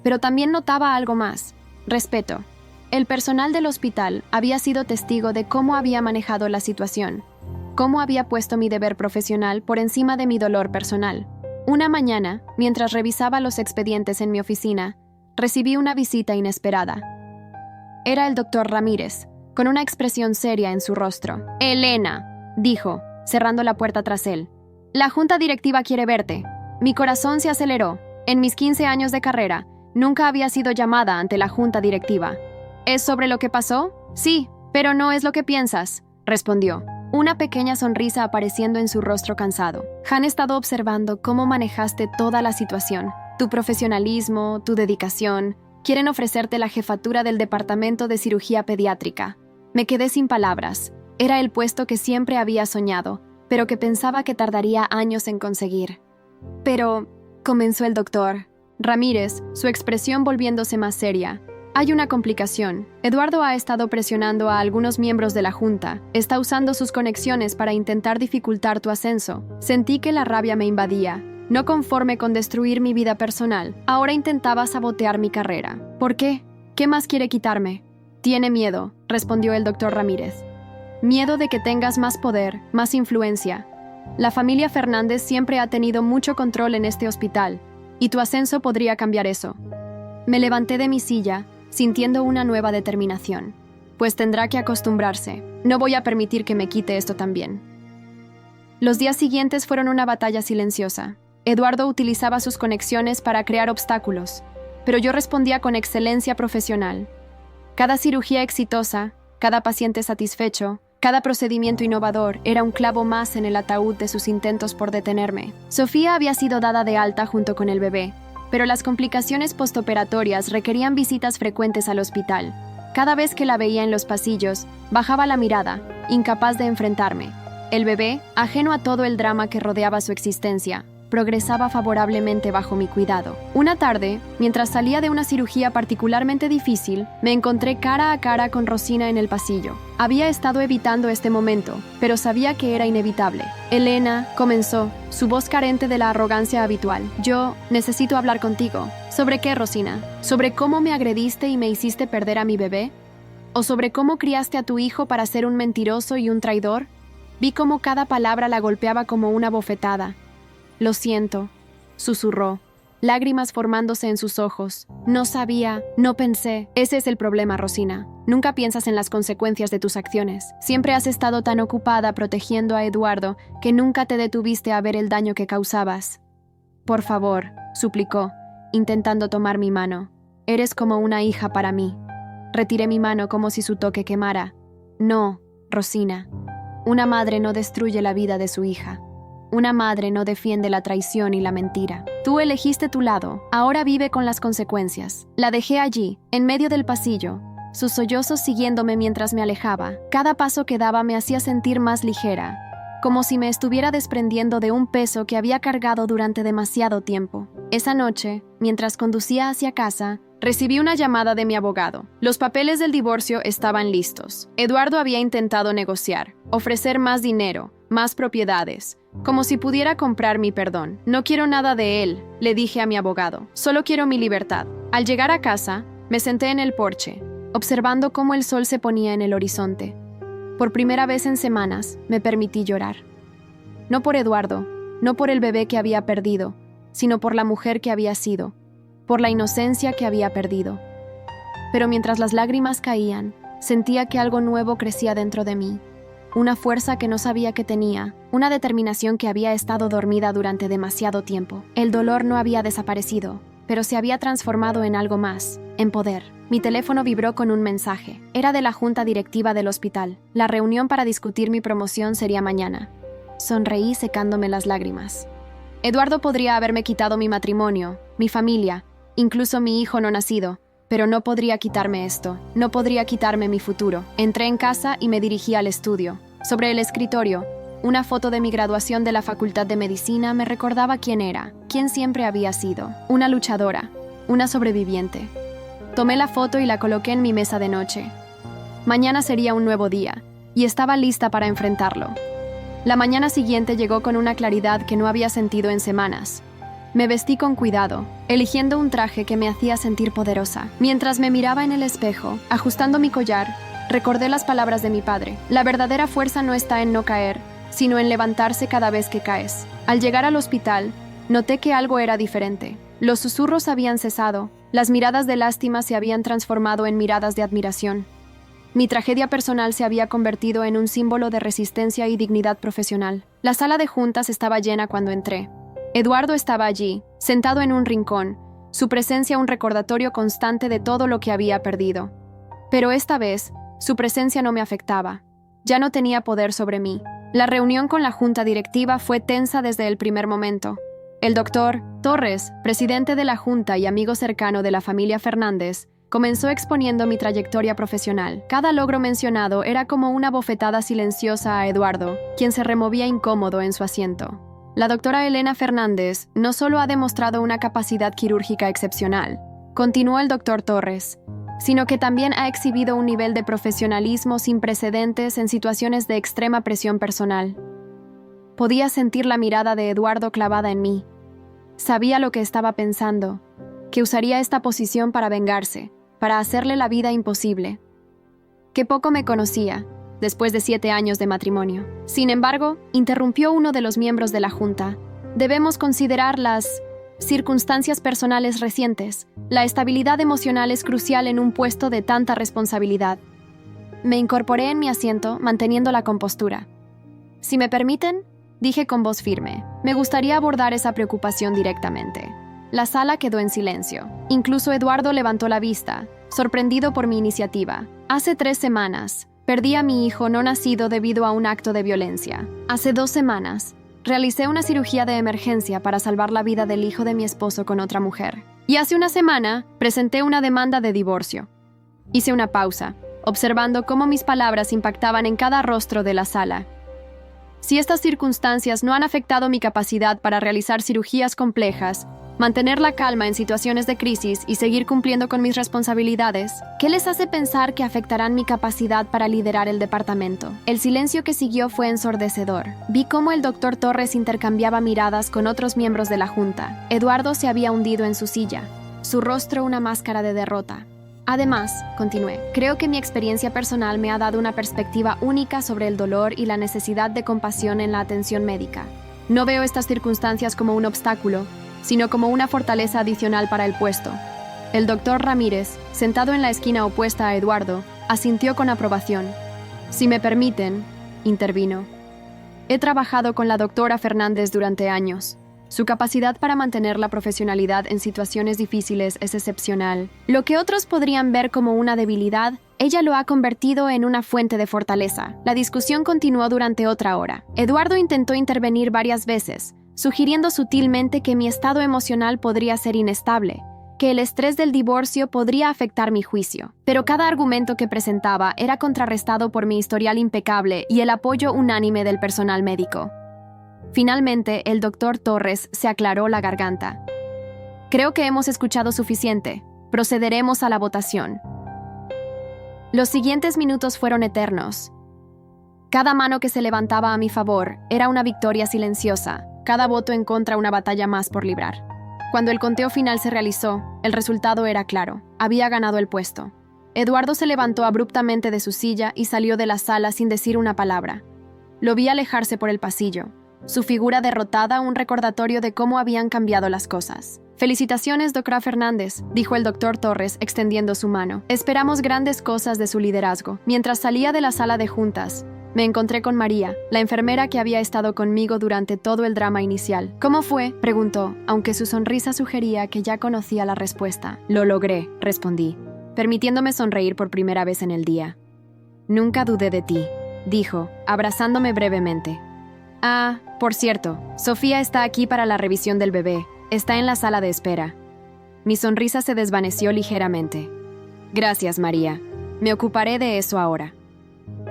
Pero también notaba algo más: respeto. El personal del hospital había sido testigo de cómo había manejado la situación, cómo había puesto mi deber profesional por encima de mi dolor personal. Una mañana, mientras revisaba los expedientes en mi oficina, recibí una visita inesperada. Era el doctor Ramírez, con una expresión seria en su rostro. «Elena», dijo, cerrando la puerta tras él. «La junta directiva quiere verte». Mi corazón se aceleró. En mis 15 años de carrera, nunca había sido llamada ante la junta directiva. «¿Es sobre lo que pasó?» «Sí, pero no es lo que piensas», respondió, una pequeña sonrisa apareciendo en su rostro cansado. «Han estado observando cómo manejaste toda la situación. Tu profesionalismo, tu dedicación. Quieren ofrecerte la jefatura del departamento de cirugía pediátrica». Me quedé sin palabras. Era el puesto que siempre había soñado, pero que pensaba que tardaría años en conseguir. «Pero», comenzó el doctor Ramírez, su expresión volviéndose más seria. «Hay una complicación. Eduardo ha estado presionando a algunos miembros de la junta. Está usando sus conexiones para intentar dificultar tu ascenso». Sentí que la rabia me invadía. No conforme con destruir mi vida personal, ahora intentaba sabotear mi carrera. ¿Por qué? ¿Qué más quiere quitarme? «Tiene miedo», respondió el doctor Ramírez. «Miedo de que tengas más poder, más influencia. La familia Fernández siempre ha tenido mucho control en este hospital, y tu ascenso podría cambiar eso». Me levanté de mi silla, sintiendo una nueva determinación. Pues tendrá que acostumbrarse. No voy a permitir que me quite esto también. Los días siguientes fueron una batalla silenciosa. Eduardo utilizaba sus conexiones para crear obstáculos, pero yo respondía con excelencia profesional. Cada cirugía exitosa, cada paciente satisfecho, cada procedimiento innovador era un clavo más en el ataúd de sus intentos por detenerme. Sofía había sido dada de alta junto con el bebé, pero las complicaciones postoperatorias requerían visitas frecuentes al hospital. Cada vez que la veía en los pasillos, bajaba la mirada, incapaz de enfrentarme. El bebé, ajeno a todo el drama que rodeaba su existencia, progresaba favorablemente bajo mi cuidado. Una tarde, mientras salía de una cirugía particularmente difícil, me encontré cara a cara con Rosina en el pasillo. Había estado evitando este momento, pero sabía que era inevitable. «Elena», comenzó, su voz carente de la arrogancia habitual. «Yo necesito hablar contigo». «¿Sobre qué, Rosina? ¿Sobre cómo me agrediste y me hiciste perder a mi bebé? ¿O sobre cómo criaste a tu hijo para ser un mentiroso y un traidor?» Vi cómo cada palabra la golpeaba como una bofetada. «Lo siento», susurró, lágrimas formándose en sus ojos. «No sabía, no pensé». Ese es el problema, Rosina. Nunca piensas en las consecuencias de tus acciones. Siempre has estado tan ocupada protegiendo a Eduardo que nunca te detuviste a ver el daño que causabas. «Por favor», suplicó, intentando tomar mi mano. «Eres como una hija para mí». Retiré mi mano como si su toque quemara. «No, Rosina. Una madre no destruye la vida de su hija. Una madre no defiende la traición y la mentira. Tú elegiste tu lado, ahora vive con las consecuencias». La dejé allí, en medio del pasillo, sus sollozos siguiéndome mientras me alejaba. Cada paso que daba me hacía sentir más ligera, como si me estuviera desprendiendo de un peso que había cargado durante demasiado tiempo. Esa noche, mientras conducía hacia casa, recibí una llamada de mi abogado. Los papeles del divorcio estaban listos. Eduardo había intentado negociar, ofrecer más dinero, más propiedades, como si pudiera comprar mi perdón. «No quiero nada de él», le dije a mi abogado. «Solo quiero mi libertad». Al llegar a casa, me senté en el porche, observando cómo el sol se ponía en el horizonte. Por primera vez en semanas, me permití llorar. No por Eduardo, no por el bebé que había perdido, sino por la mujer que había sido, por la inocencia que había perdido. Pero mientras las lágrimas caían, sentía que algo nuevo crecía dentro de mí. Una fuerza que no sabía que tenía, una determinación que había estado dormida durante demasiado tiempo. El dolor no había desaparecido, pero se había transformado en algo más, en poder. Mi teléfono vibró con un mensaje. Era de la junta directiva del hospital. La reunión para discutir mi promoción sería mañana. Sonreí secándome las lágrimas. Eduardo podría haberme quitado mi matrimonio, mi familia, incluso mi hijo no nacido, pero no podría quitarme esto, no podría quitarme mi futuro. Entré en casa y me dirigí al estudio. Sobre el escritorio, una foto de mi graduación de la Facultad de Medicina me recordaba quién era, quién siempre había sido. Una luchadora, una sobreviviente. Tomé la foto y la coloqué en mi mesa de noche. Mañana sería un nuevo día, y estaba lista para enfrentarlo. La mañana siguiente llegó con una claridad que no había sentido en semanas. Me vestí con cuidado, eligiendo un traje que me hacía sentir poderosa. Mientras me miraba en el espejo, ajustando mi collar, recordé las palabras de mi padre. La verdadera fuerza no está en no caer, sino en levantarse cada vez que caes. Al llegar al hospital, noté que algo era diferente. Los susurros habían cesado, las miradas de lástima se habían transformado en miradas de admiración. Mi tragedia personal se había convertido en un símbolo de resistencia y dignidad profesional. La sala de juntas estaba llena cuando entré. Eduardo estaba allí, sentado en un rincón, su presencia un recordatorio constante de todo lo que había perdido. Pero esta vez, su presencia no me afectaba. Ya no tenía poder sobre mí. La reunión con la junta directiva fue tensa desde el primer momento. El doctor Torres, presidente de la junta y amigo cercano de la familia Fernández, comenzó exponiendo mi trayectoria profesional. Cada logro mencionado era como una bofetada silenciosa a Eduardo, quien se removía incómodo en su asiento. La doctora Elena Fernández no solo ha demostrado una capacidad quirúrgica excepcional, continuó el doctor Torres, sino que también ha exhibido un nivel de profesionalismo sin precedentes en situaciones de extrema presión personal. Podía sentir la mirada de Eduardo clavada en mí. Sabía lo que estaba pensando, que usaría esta posición para vengarse, para hacerle la vida imposible. Que poco me conocía, después de 7 años de matrimonio. Sin embargo, interrumpió uno de los miembros de la junta. Debemos considerar las circunstancias personales recientes. La estabilidad emocional es crucial en un puesto de tanta responsabilidad. Me incorporé en mi asiento, manteniendo la compostura. Si me permiten, dije con voz firme, me gustaría abordar esa preocupación directamente. La sala quedó en silencio. Incluso Eduardo levantó la vista, sorprendido por mi iniciativa. Hace 3 semanas, perdí a mi hijo no nacido debido a un acto de violencia. Hace 2 semanas, realicé una cirugía de emergencia para salvar la vida del hijo de mi esposo con otra mujer. Y hace una semana, presenté una demanda de divorcio. Hice una pausa, observando cómo mis palabras impactaban en cada rostro de la sala. Si estas circunstancias no han afectado mi capacidad para realizar cirugías complejas, mantener la calma en situaciones de crisis y seguir cumpliendo con mis responsabilidades, ¿qué les hace pensar que afectarán mi capacidad para liderar el departamento? El silencio que siguió fue ensordecedor. Vi cómo el doctor Torres intercambiaba miradas con otros miembros de la junta. Eduardo se había hundido en su silla, su rostro una máscara de derrota. Además, continué, creo que mi experiencia personal me ha dado una perspectiva única sobre el dolor y la necesidad de compasión en la atención médica. No veo estas circunstancias como un obstáculo, sino como una fortaleza adicional para el puesto. El doctor Ramírez, sentado en la esquina opuesta a Eduardo, asintió con aprobación. Si me permiten, intervino. He trabajado con la doctora Fernández durante años. Su capacidad para mantener la profesionalidad en situaciones difíciles es excepcional. Lo que otros podrían ver como una debilidad, ella lo ha convertido en una fuente de fortaleza. La discusión continuó durante otra hora. Eduardo intentó intervenir varias veces, sugiriendo sutilmente que mi estado emocional podría ser inestable, que el estrés del divorcio podría afectar mi juicio. Pero cada argumento que presentaba era contrarrestado por mi historial impecable y el apoyo unánime del personal médico. Finalmente, el doctor Torres se aclaró la garganta. Creo que hemos escuchado suficiente. Procederemos a la votación. Los siguientes minutos fueron eternos. Cada mano que se levantaba a mi favor era una victoria silenciosa, cada voto en contra una batalla más por librar. Cuando el conteo final se realizó, el resultado era claro. Había ganado el puesto. Eduardo se levantó abruptamente de su silla y salió de la sala sin decir una palabra. Lo vi alejarse por el pasillo. Su figura derrotada, un recordatorio de cómo habían cambiado las cosas. «Felicitaciones, doctora Fernández», dijo el doctor Torres, extendiendo su mano. «Esperamos grandes cosas de su liderazgo». Mientras salía de la sala de juntas, me encontré con María, la enfermera que había estado conmigo durante todo el drama inicial. «¿Cómo fue?», preguntó, aunque su sonrisa sugería que ya conocía la respuesta. «Lo logré», respondí, permitiéndome sonreír por primera vez en el día. «Nunca dudé de ti», dijo, abrazándome brevemente. «Ah, por cierto, Sofía está aquí para la revisión del bebé. Está en la sala de espera». Mi sonrisa se desvaneció ligeramente. «Gracias, María. Me ocuparé de eso ahora».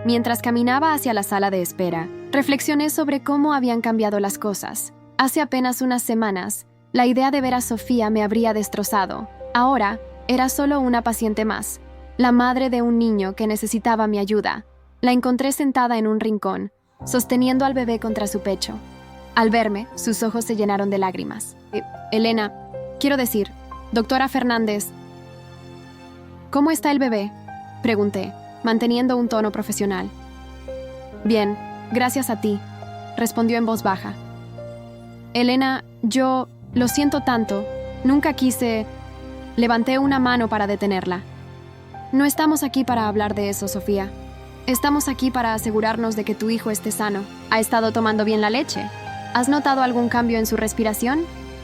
Mientras caminaba hacia la sala de espera, reflexioné sobre cómo habían cambiado las cosas. Hace apenas unas semanas, la idea de ver a Sofía me habría destrozado. Ahora, era solo una paciente más, la madre de un niño que necesitaba mi ayuda. La encontré sentada en un rincón, sosteniendo al bebé contra su pecho. Al verme, sus ojos se llenaron de lágrimas. «Elena, quiero decir, doctora Fernández, ¿cómo está el bebé?», pregunté, manteniendo un tono profesional. «Bien, gracias a ti», respondió en voz baja. «Elena, yo lo siento tanto. Nunca quise...». Levanté una mano para detenerla. «No estamos aquí para hablar de eso, Sofía. Estamos aquí para asegurarnos de que tu hijo esté sano. ¿Ha estado tomando bien la leche? ¿Has notado algún cambio en su respiración?».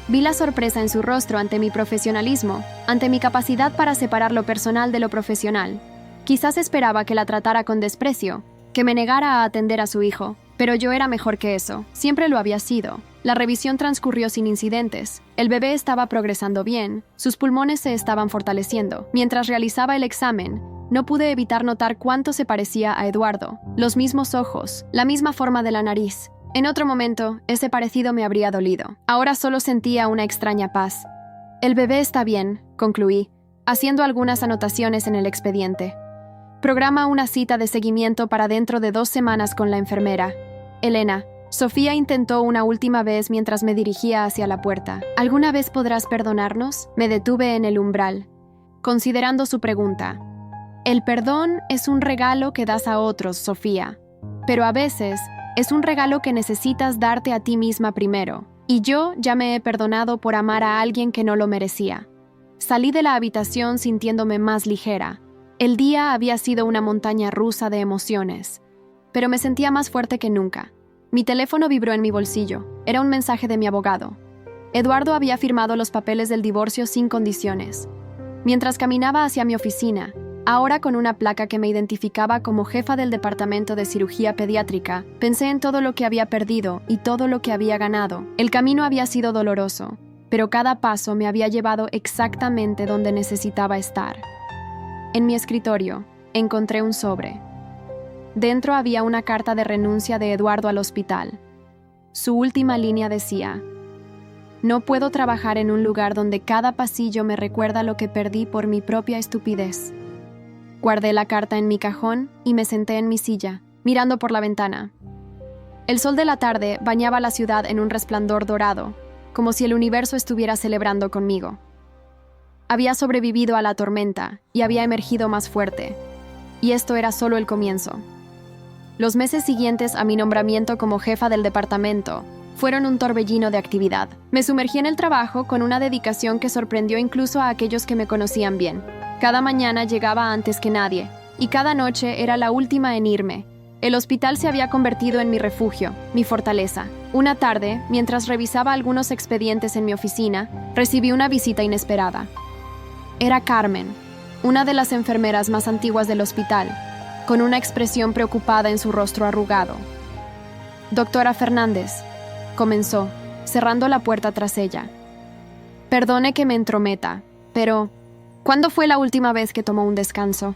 Vi la sorpresa en su rostro ante mi profesionalismo, ante mi capacidad para separar lo personal de lo profesional. Quizás esperaba que la tratara con desprecio, que me negara a atender a su hijo, pero yo era mejor que eso, siempre lo había sido. La revisión transcurrió sin incidentes. El bebé estaba progresando bien, sus pulmones se estaban fortaleciendo. Mientras realizaba el examen, no pude evitar notar cuánto se parecía a Eduardo. Los mismos ojos, la misma forma de la nariz. En otro momento, ese parecido me habría dolido. Ahora solo sentía una extraña paz. «El bebé está bien», concluí, haciendo algunas anotaciones en el expediente. «Programa una cita de seguimiento para dentro de 2 semanas con la enfermera. Elena». Sofía intentó una última vez mientras me dirigía hacia la puerta. «¿Alguna vez podrás perdonarnos?». Me detuve en el umbral, considerando su pregunta. «El perdón es un regalo que das a otros, Sofía. Pero a veces es un regalo que necesitas darte a ti misma primero. Y yo ya me he perdonado por amar a alguien que no lo merecía». Salí de la habitación sintiéndome más ligera. El día había sido una montaña rusa de emociones, pero me sentía más fuerte que nunca. Mi teléfono vibró en mi bolsillo. Era un mensaje de mi abogado. Eduardo había firmado los papeles del divorcio sin condiciones. Mientras caminaba hacia mi oficina, ahora con una placa que me identificaba como jefa del departamento de cirugía pediátrica, pensé en todo lo que había perdido y todo lo que había ganado. El camino había sido doloroso, pero cada paso me había llevado exactamente donde necesitaba estar. En mi escritorio, encontré un sobre. Dentro había una carta de renuncia de Eduardo al hospital. Su última línea decía: «No puedo trabajar en un lugar donde cada pasillo me recuerda lo que perdí por mi propia estupidez». Guardé la carta en mi cajón y me senté en mi silla, mirando por la ventana. El sol de la tarde bañaba la ciudad en un resplandor dorado, como si el universo estuviera celebrando conmigo. Había sobrevivido a la tormenta y había emergido más fuerte. Y esto era solo el comienzo. Los meses siguientes a mi nombramiento como jefa del departamento fueron un torbellino de actividad. Me sumergí en el trabajo con una dedicación que sorprendió incluso a aquellos que me conocían bien. Cada mañana llegaba antes que nadie, y cada noche era la última en irme. El hospital se había convertido en mi refugio, mi fortaleza. Una tarde, mientras revisaba algunos expedientes en mi oficina, recibí una visita inesperada. Era Carmen, una de las enfermeras más antiguas del hospital, con una expresión preocupada en su rostro arrugado. «Doctora Fernández», comenzó, cerrando la puerta tras ella. «Perdone que me entrometa, pero ¿cuándo fue la última vez que tomó un descanso?».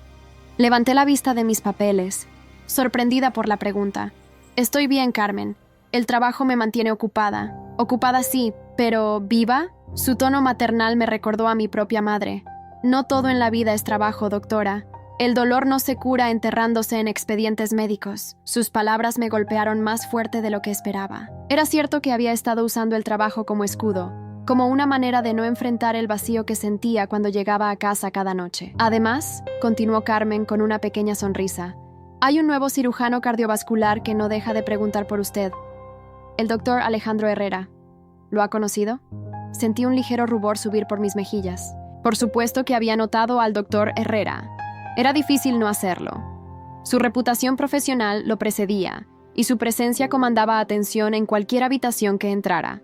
Levanté la vista de mis papeles, sorprendida por la pregunta. «Estoy bien, Carmen. El trabajo me mantiene ocupada. Ocupada sí, pero ¿viva?». Su tono maternal me recordó a mi propia madre. «No todo en la vida es trabajo, doctora. El dolor no se cura enterrándose en expedientes médicos». Sus palabras me golpearon más fuerte de lo que esperaba. Era cierto que había estado usando el trabajo como escudo, como una manera de no enfrentar el vacío que sentía cuando llegaba a casa cada noche. Además, continuó Carmen con una pequeña sonrisa, hay un nuevo cirujano cardiovascular que no deja de preguntar por usted. El doctor Alejandro Herrera. ¿Lo ha conocido? Sentí un ligero rubor subir por mis mejillas. Por supuesto que había notado al doctor Herrera. Era difícil no hacerlo. Su reputación profesional lo precedía, y su presencia comandaba atención en cualquier habitación que entrara.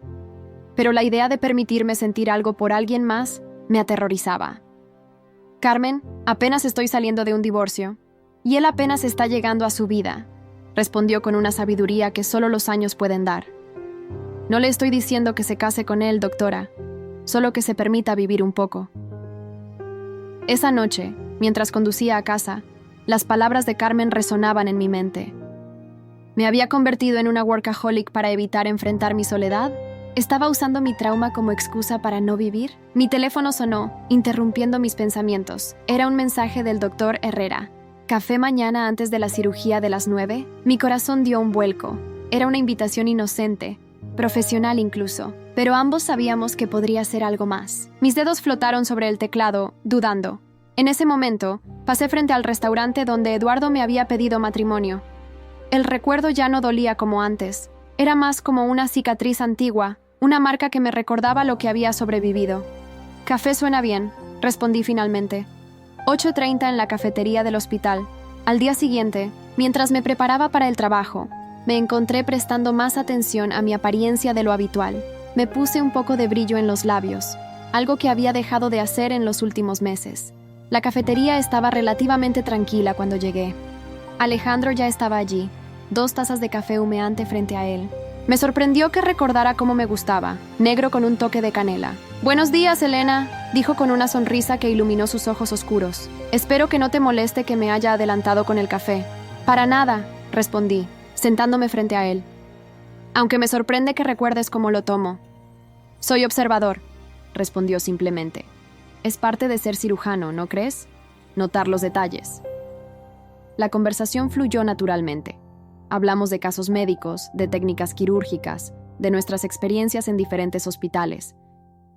Pero la idea de permitirme sentir algo por alguien más me aterrorizaba. Carmen, apenas estoy saliendo de un divorcio, y él apenas está llegando a su vida, respondió con una sabiduría que solo los años pueden dar. No le estoy diciendo que se case con él, doctora, solo que se permita vivir un poco. Esa noche, mientras conducía a casa, las palabras de Carmen resonaban en mi mente. ¿Me había convertido en una workaholic para evitar enfrentar mi soledad? ¿Estaba usando mi trauma como excusa para no vivir? Mi teléfono sonó, interrumpiendo mis pensamientos. Era un mensaje del doctor Herrera. ¿Café mañana antes de la cirugía de las 9? Mi corazón dio un vuelco. Era una invitación inocente, profesional incluso, pero ambos sabíamos que podría ser algo más. Mis dedos flotaron sobre el teclado, dudando. En ese momento, pasé frente al restaurante donde Eduardo me había pedido matrimonio. El recuerdo ya no dolía como antes. Era más como una cicatriz antigua, una marca que me recordaba lo que había sobrevivido. «Café suena bien», respondí finalmente. 8:30 en la cafetería del hospital. Al día siguiente, mientras me preparaba para el trabajo, me encontré prestando más atención a mi apariencia de lo habitual. Me puse un poco de brillo en los labios, algo que había dejado de hacer en los últimos meses. La cafetería estaba relativamente tranquila cuando llegué. Alejandro ya estaba allí, 2 tazas de café humeante frente a él. Me sorprendió que recordara cómo me gustaba, negro con un toque de canela. «Buenos días, Elena», dijo con una sonrisa que iluminó sus ojos oscuros. «Espero que no te moleste que me haya adelantado con el café». «Para nada», respondí, sentándome frente a él. «Aunque me sorprende que recuerdes cómo lo tomo». «Soy observador», respondió simplemente. «Es parte de ser cirujano, ¿no crees? Notar los detalles». La conversación fluyó naturalmente. Hablamos de casos médicos, de técnicas quirúrgicas, de nuestras experiencias en diferentes hospitales.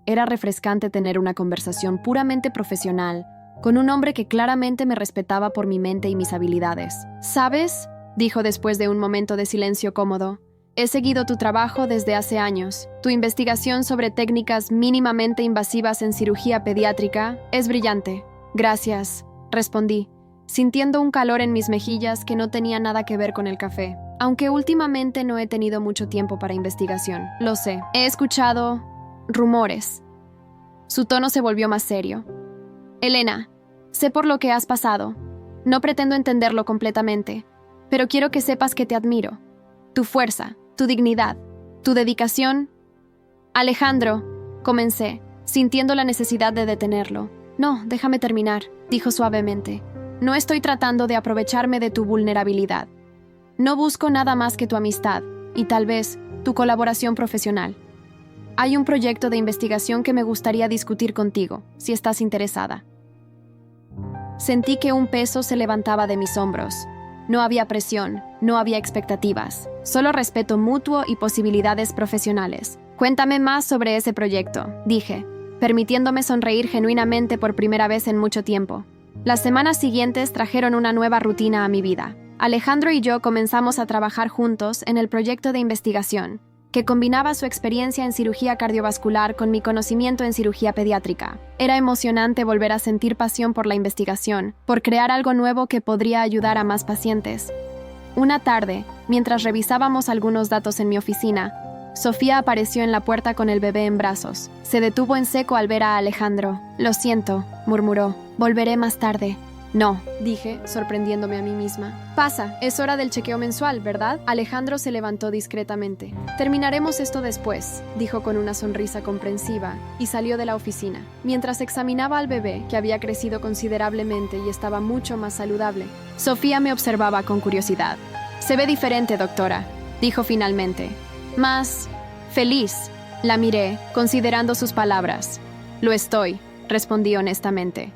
Era refrescante tener una conversación puramente profesional con un hombre que claramente me respetaba por mi mente y mis habilidades. «¿Sabes?», dijo después de un momento de silencio cómodo. «He seguido tu trabajo desde hace años. Tu investigación sobre técnicas mínimamente invasivas en cirugía pediátrica es brillante». «Gracias», respondí, sintiendo un calor en mis mejillas que no tenía nada que ver con el café. Aunque últimamente no he tenido mucho tiempo para investigación. Lo sé. He escuchado rumores. Su tono se volvió más serio. «Elena, sé por lo que has pasado. No pretendo entenderlo completamente, pero quiero que sepas que te admiro. Tu fuerza, tu dignidad, tu dedicación». «Alejandro», comencé, sintiendo la necesidad de detenerlo. «No, déjame terminar», dijo suavemente. «No estoy tratando de aprovecharme de tu vulnerabilidad. No busco nada más que tu amistad y tal vez tu colaboración profesional. Hay un proyecto de investigación que me gustaría discutir contigo, si estás interesada». Sentí que un peso se levantaba de mis hombros. No había presión, no había expectativas, solo respeto mutuo y posibilidades profesionales. «Cuéntame más sobre ese proyecto», dije, permitiéndome sonreír genuinamente por primera vez en mucho tiempo. Las semanas siguientes trajeron una nueva rutina a mi vida. Alejandro y yo comenzamos a trabajar juntos en el proyecto de investigación, que combinaba su experiencia en cirugía cardiovascular con mi conocimiento en cirugía pediátrica. Era emocionante volver a sentir pasión por la investigación, por crear algo nuevo que podría ayudar a más pacientes. Una tarde, mientras revisábamos algunos datos en mi oficina, Sofía apareció en la puerta con el bebé en brazos. Se detuvo en seco al ver a Alejandro. «Lo siento», murmuró. «Volveré más tarde». «No», dije, sorprendiéndome a mí misma. «Pasa, es hora del chequeo mensual, ¿verdad?» Alejandro se levantó discretamente. «Terminaremos esto después», dijo con una sonrisa comprensiva, y salió de la oficina. Mientras examinaba al bebé, que había crecido considerablemente y estaba mucho más saludable, Sofía me observaba con curiosidad. «Se ve diferente, doctora», dijo finalmente. «Más feliz». La miré, considerando sus palabras. «Lo estoy», respondí honestamente.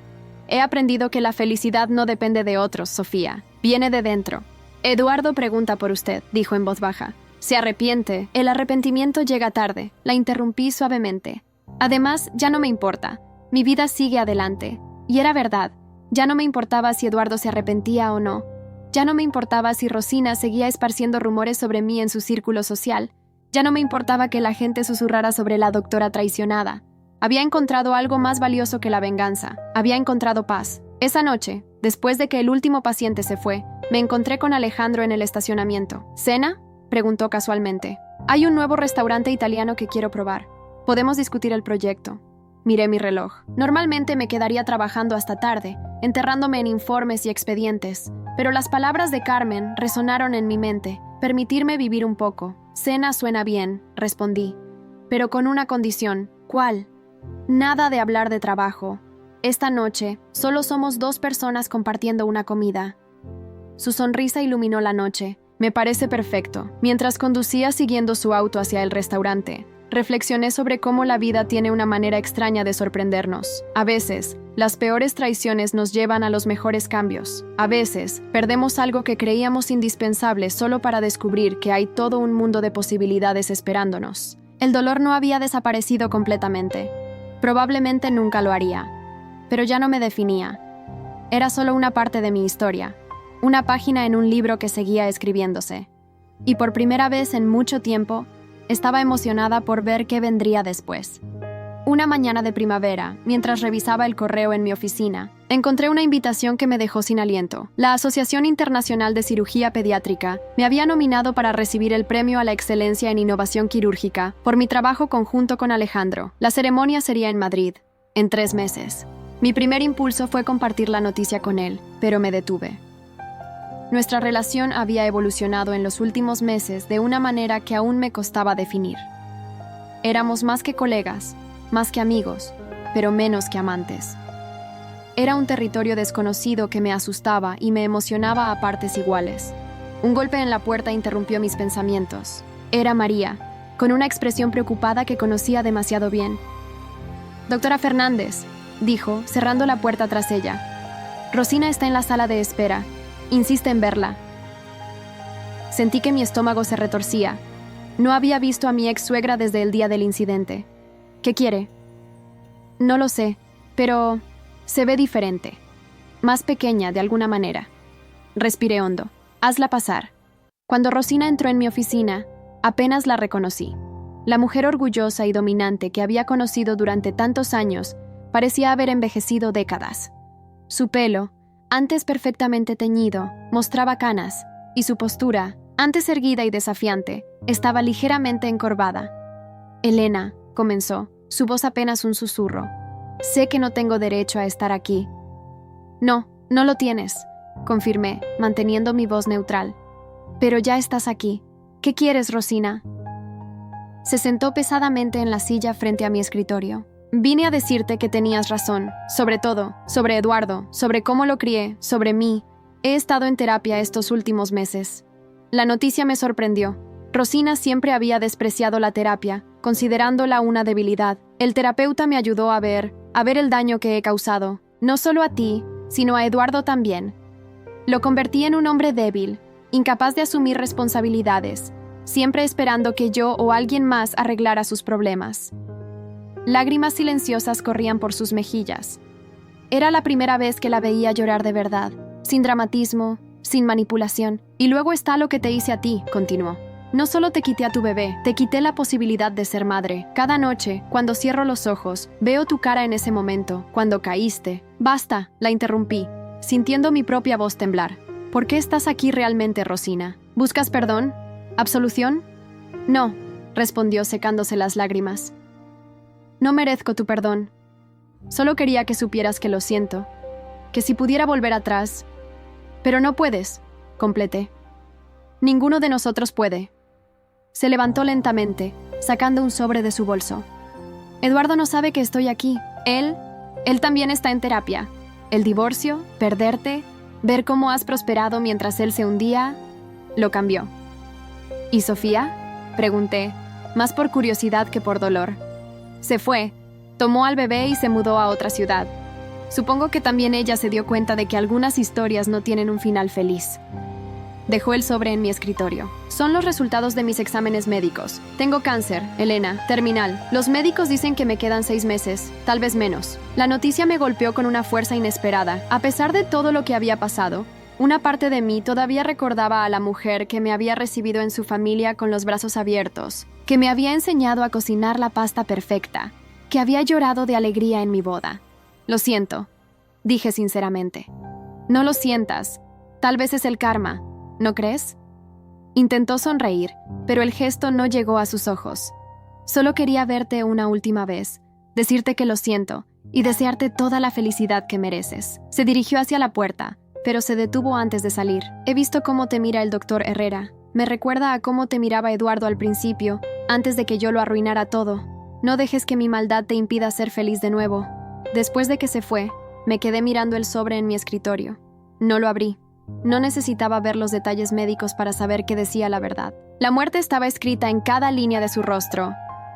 «He aprendido que la felicidad no depende de otros, Sofía. Viene de dentro». «Eduardo pregunta por usted», dijo en voz baja. «Se arrepiente». «El arrepentimiento llega tarde», la interrumpí suavemente. Además, ya no me importa. Mi vida sigue adelante. Y era verdad. Ya no me importaba si Eduardo se arrepentía o no. Ya no me importaba si Rosina seguía esparciendo rumores sobre mí en su círculo social. Ya no me importaba que la gente susurrara sobre la doctora traicionada. Había encontrado algo más valioso que la venganza. Había encontrado paz. Esa noche, después de que el último paciente se fue, me encontré con Alejandro en el estacionamiento. ¿Cena?, preguntó casualmente. Hay un nuevo restaurante italiano que quiero probar. Podemos discutir el proyecto. Miré mi reloj. Normalmente me quedaría trabajando hasta tarde, enterrándome en informes y expedientes, pero las palabras de Carmen resonaron en mi mente. Permitirme vivir un poco. Cena suena bien, respondí, pero con una condición. ¿Cuál? Nada de hablar de trabajo. Esta noche, solo somos 2 personas compartiendo una comida. Su sonrisa iluminó la noche. Me parece perfecto. Mientras conducía siguiendo su auto hacia el restaurante, reflexioné sobre cómo la vida tiene una manera extraña de sorprendernos. A veces, las peores traiciones nos llevan a los mejores cambios. A veces, perdemos algo que creíamos indispensable solo para descubrir que hay todo un mundo de posibilidades esperándonos. El dolor no había desaparecido completamente. Probablemente nunca lo haría. Pero ya no me definía. Era solo una parte de mi historia. Una página en un libro que seguía escribiéndose. Y por primera vez en mucho tiempo, estaba emocionada por ver qué vendría después. Una mañana de primavera, mientras revisaba el correo en mi oficina, encontré una invitación que me dejó sin aliento. La Asociación Internacional de Cirugía Pediátrica me había nominado para recibir el Premio a la Excelencia en Innovación Quirúrgica por mi trabajo conjunto con Alejandro. La ceremonia sería en Madrid, en 3 meses. Mi primer impulso fue compartir la noticia con él, pero me detuve. Nuestra relación había evolucionado en los últimos meses de una manera que aún me costaba definir. Éramos más que colegas, más que amigos, pero menos que amantes. Era un territorio desconocido que me asustaba y me emocionaba a partes iguales. Un golpe en la puerta interrumpió mis pensamientos. Era María, con una expresión preocupada que conocía demasiado bien. «Doctora Fernández», dijo, cerrando la puerta tras ella. «Rosina está en la sala de espera. Insiste en verla». Sentí que mi estómago se retorcía. No había visto a mi ex-suegra desde el día del incidente. ¿Qué quiere? No lo sé, pero se ve diferente. Más pequeña, de alguna manera. Respiré hondo. Hazla pasar. Cuando Rosina entró en mi oficina, apenas la reconocí. La mujer orgullosa y dominante que había conocido durante tantos años parecía haber envejecido décadas. Su pelo, antes perfectamente teñido, mostraba canas, y su postura, antes erguida y desafiante, estaba ligeramente encorvada. «Elena», comenzó, su voz apenas un susurro. «Sé que no tengo derecho a estar aquí». «No, no lo tienes», confirmé, manteniendo mi voz neutral. «Pero ya estás aquí. ¿Qué quieres, Rosina?» Se sentó pesadamente en la silla frente a mi escritorio. «Vine a decirte que tenías razón, sobre todo, sobre Eduardo, sobre cómo lo crié, sobre mí. He estado en terapia estos últimos meses». La noticia me sorprendió. Rosina siempre había despreciado la terapia, considerándola una debilidad. El terapeuta me ayudó a ver el daño que he causado, no solo a ti, sino a Eduardo también. Lo convertí en un hombre débil, incapaz de asumir responsabilidades, siempre esperando que yo o alguien más arreglara sus problemas. Lágrimas silenciosas corrían por sus mejillas. Era la primera vez que la veía llorar de verdad, sin dramatismo, sin manipulación. «Y luego está lo que te hice a ti», continuó. «No solo te quité a tu bebé, te quité la posibilidad de ser madre. Cada noche, cuando cierro los ojos, veo tu cara en ese momento, cuando caíste». «Basta», la interrumpí, sintiendo mi propia voz temblar. «¿Por qué estás aquí realmente, Rosina? ¿Buscas perdón? ¿Absolución?» «No», respondió secándose las lágrimas. «No merezco tu perdón. Solo quería que supieras que lo siento, que si pudiera volver atrás. Pero no puedes», completé. «Ninguno de nosotros puede». Se levantó lentamente, sacando un sobre de su bolso. «Eduardo no sabe que estoy aquí. Él también está en terapia. El divorcio, perderte, ver cómo has prosperado mientras él se hundía, lo cambió». «¿Y Sofía?», pregunté, más por curiosidad que por dolor. «Se fue, tomó al bebé y se mudó a otra ciudad. Supongo que también ella se dio cuenta de que algunas historias no tienen un final feliz». Dejó el sobre en mi escritorio. Son los resultados de mis exámenes médicos. Tengo cáncer, Elena, terminal. Los médicos dicen que me quedan 6 meses, tal vez menos. La noticia me golpeó con una fuerza inesperada. A pesar de todo lo que había pasado, una parte de mí todavía recordaba a la mujer que me había recibido en su familia con los brazos abiertos, que me había enseñado a cocinar la pasta perfecta, que había llorado de alegría en mi boda. Lo siento, dije sinceramente. No lo sientas. Tal vez es el karma, ¿no crees? Intentó sonreír, pero el gesto no llegó a sus ojos. Solo quería verte una última vez, decirte que lo siento y desearte toda la felicidad que mereces. Se dirigió hacia la puerta, pero se detuvo antes de salir. He visto cómo te mira el doctor Herrera. Me recuerda a cómo te miraba Eduardo al principio, antes de que yo lo arruinara todo. No dejes que mi maldad te impida ser feliz de nuevo. Después de que se fue, me quedé mirando el sobre en mi escritorio. No lo abrí. No necesitaba ver los detalles médicos para saber que decía la verdad. La muerte estaba escrita en cada línea de su rostro.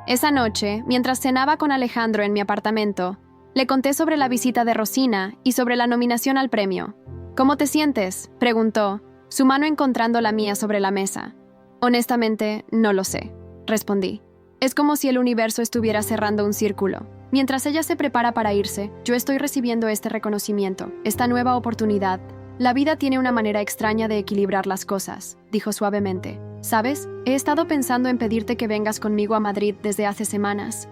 Esa noche, mientras cenaba con Alejandro en mi apartamento, le conté sobre la visita de Rosina y sobre la nominación al premio. ¿Cómo te sientes?, preguntó, su mano encontrando la mía sobre la mesa. Honestamente, no lo sé, respondí. Es como si el universo estuviera cerrando un círculo. Mientras ella se prepara para irse, yo estoy recibiendo este reconocimiento, esta nueva oportunidad. La vida tiene una manera extraña de equilibrar las cosas, dijo suavemente. ¿Sabes? He estado pensando en pedirte que vengas conmigo a Madrid desde hace semanas.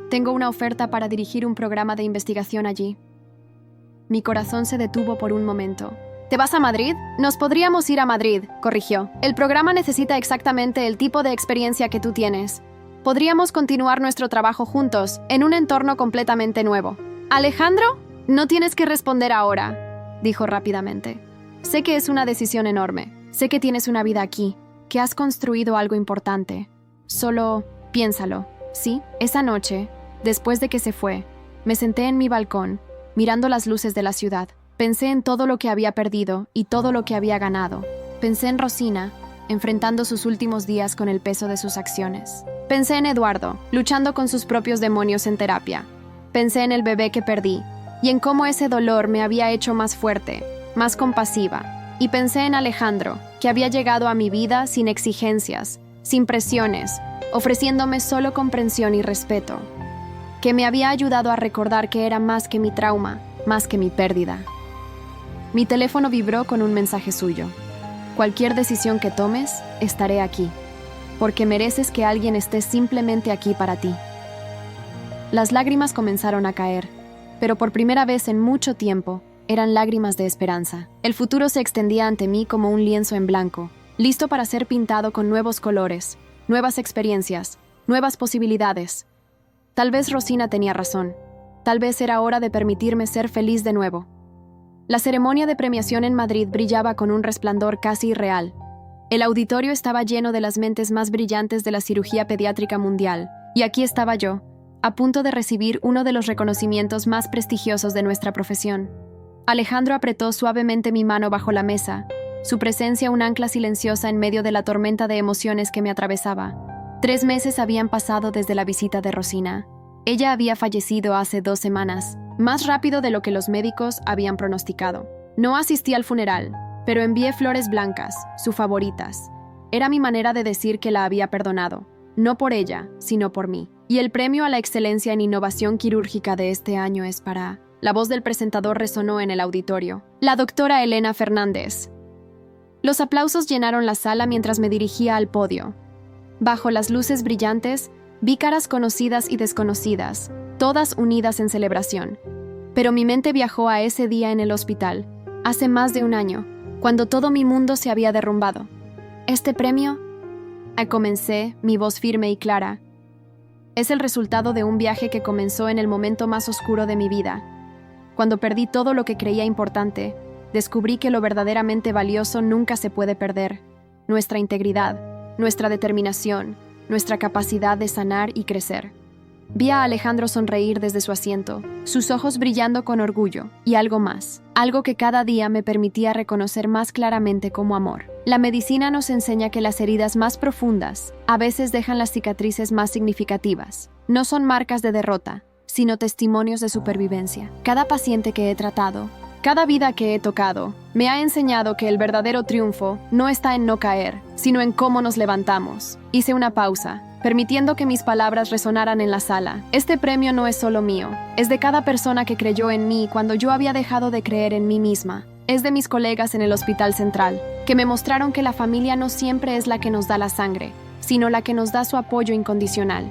Tengo una oferta para dirigir un programa de investigación allí. Mi corazón se detuvo por un momento. ¿Te vas a Madrid? Nos podríamos ir a Madrid, corrigió. El programa necesita exactamente el tipo de experiencia que tú tienes. Podríamos continuar nuestro trabajo juntos, en un entorno completamente nuevo. ¿Alejandro? No tienes que responder ahora, dijo rápidamente. Sé que es una decisión enorme. Sé que tienes una vida aquí, que has construido algo importante. Solo piénsalo. Sí, esa noche, después de que se fue, me senté en mi balcón, mirando las luces de la ciudad. Pensé en todo lo que había perdido y todo lo que había ganado. Pensé en Rosina, enfrentando sus últimos días con el peso de sus acciones. Pensé en Eduardo, luchando con sus propios demonios en terapia. Pensé en el bebé que perdí y en cómo ese dolor me había hecho más fuerte, más compasiva. Y pensé en Alejandro, que había llegado a mi vida sin exigencias, sin presiones, ofreciéndome solo comprensión y respeto, que me había ayudado a recordar que era más que mi trauma, más que mi pérdida. Mi teléfono vibró con un mensaje suyo. Cualquier decisión que tomes, estaré aquí, porque mereces que alguien esté simplemente aquí para ti. Las lágrimas comenzaron a caer, pero por primera vez en mucho tiempo, eran lágrimas de esperanza. El futuro se extendía ante mí como un lienzo en blanco, listo para ser pintado con nuevos colores, nuevas experiencias, nuevas posibilidades. Tal vez Rosina tenía razón. Tal vez era hora de permitirme ser feliz de nuevo. La ceremonia de premiación en Madrid brillaba con un resplandor casi irreal. El auditorio estaba lleno de las mentes más brillantes de la cirugía pediátrica mundial, y aquí estaba yo, a punto de recibir uno de los reconocimientos más prestigiosos de nuestra profesión. Alejandro apretó suavemente mi mano bajo la mesa, su presencia un ancla silenciosa en medio de la tormenta de emociones que me atravesaba. 3 meses habían pasado desde la visita de Rosina. Ella había fallecido hace 2 semanas, más rápido de lo que los médicos habían pronosticado. No asistí al funeral, pero envié flores blancas, sus favoritas. Era mi manera de decir que la había perdonado, no por ella, sino por mí. Y el premio a la excelencia en innovación quirúrgica de este año es para... La voz del presentador resonó en el auditorio. La doctora Elena Fernández. Los aplausos llenaron la sala mientras me dirigía al podio. Bajo las luces brillantes, vi caras conocidas y desconocidas, todas unidas en celebración. Pero mi mente viajó a ese día en el hospital, hace más de un año, cuando todo mi mundo se había derrumbado. ¿Este premio? Comencé, mi voz firme y clara. Es el resultado de un viaje que comenzó en el momento más oscuro de mi vida. Cuando perdí todo lo que creía importante, descubrí que lo verdaderamente valioso nunca se puede perder: nuestra integridad, nuestra determinación, nuestra capacidad de sanar y crecer. Vi a Alejandro sonreír desde su asiento, sus ojos brillando con orgullo, y algo más, algo que cada día me permitía reconocer más claramente como amor. La medicina nos enseña que las heridas más profundas a veces dejan las cicatrices más significativas. No son marcas de derrota, sino testimonios de supervivencia. Cada paciente que he tratado, Cada vida que he tocado me ha enseñado que el verdadero triunfo no está en no caer, sino en cómo nos levantamos. Hice una pausa, permitiendo que mis palabras resonaran en la sala. Este premio no es solo mío, es de cada persona que creyó en mí cuando yo había dejado de creer en mí misma. Es de mis colegas en el Hospital Central, que me mostraron que la familia no siempre es la que nos da la sangre, sino la que nos da su apoyo incondicional.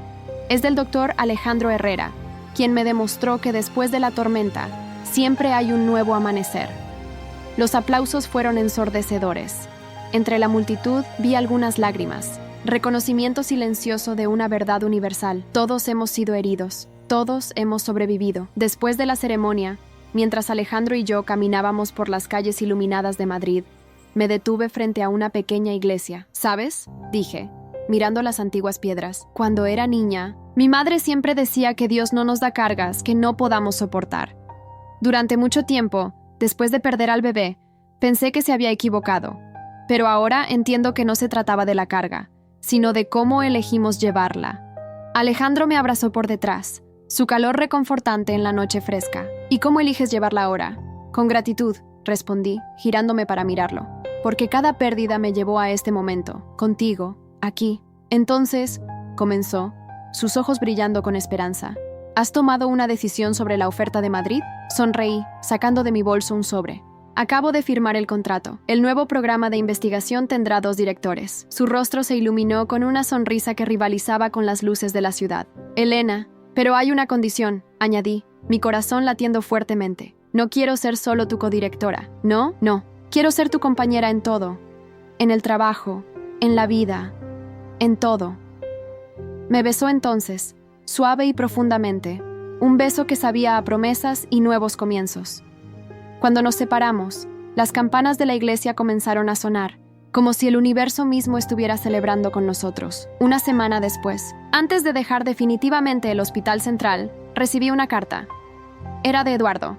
Es del doctor Alejandro Herrera, quien me demostró que después de la tormenta, siempre hay un nuevo amanecer. Los aplausos fueron ensordecedores. Entre la multitud vi algunas lágrimas, reconocimiento silencioso de una verdad universal. Todos hemos sido heridos, todos hemos sobrevivido. Después de la ceremonia, mientras Alejandro y yo caminábamos por las calles iluminadas de Madrid, me detuve frente a una pequeña iglesia. ¿Sabes?, dije, mirando las antiguas piedras. Cuando era niña, mi madre siempre decía que Dios no nos da cargas que no podamos soportar. Durante mucho tiempo, después de perder al bebé, pensé que se había equivocado. Pero ahora entiendo que no se trataba de la carga, sino de cómo elegimos llevarla. Alejandro me abrazó por detrás, su calor reconfortante en la noche fresca. ¿Y cómo eliges llevarla ahora? Con gratitud, respondí, girándome para mirarlo. Porque cada pérdida me llevó a este momento, contigo, aquí. Entonces, comenzó, sus ojos brillando con esperanza. ¿Has tomado una decisión sobre la oferta de Madrid? Sonreí, sacando de mi bolso un sobre. Acabo de firmar el contrato. El nuevo programa de investigación tendrá 2 directores. Su rostro se iluminó con una sonrisa que rivalizaba con las luces de la ciudad. Elena, pero hay una condición, añadí, mi corazón latiendo fuertemente. No quiero ser solo tu codirectora. No. Quiero ser tu compañera en todo. En el trabajo, en la vida, en todo. Me besó entonces, suave y profundamente, un beso que sabía a promesas y nuevos comienzos. Cuando nos separamos, las campanas de la iglesia comenzaron a sonar, como si el universo mismo estuviera celebrando con nosotros. Una semana después, antes de dejar definitivamente el Hospital Central, recibí una carta. Era de Eduardo.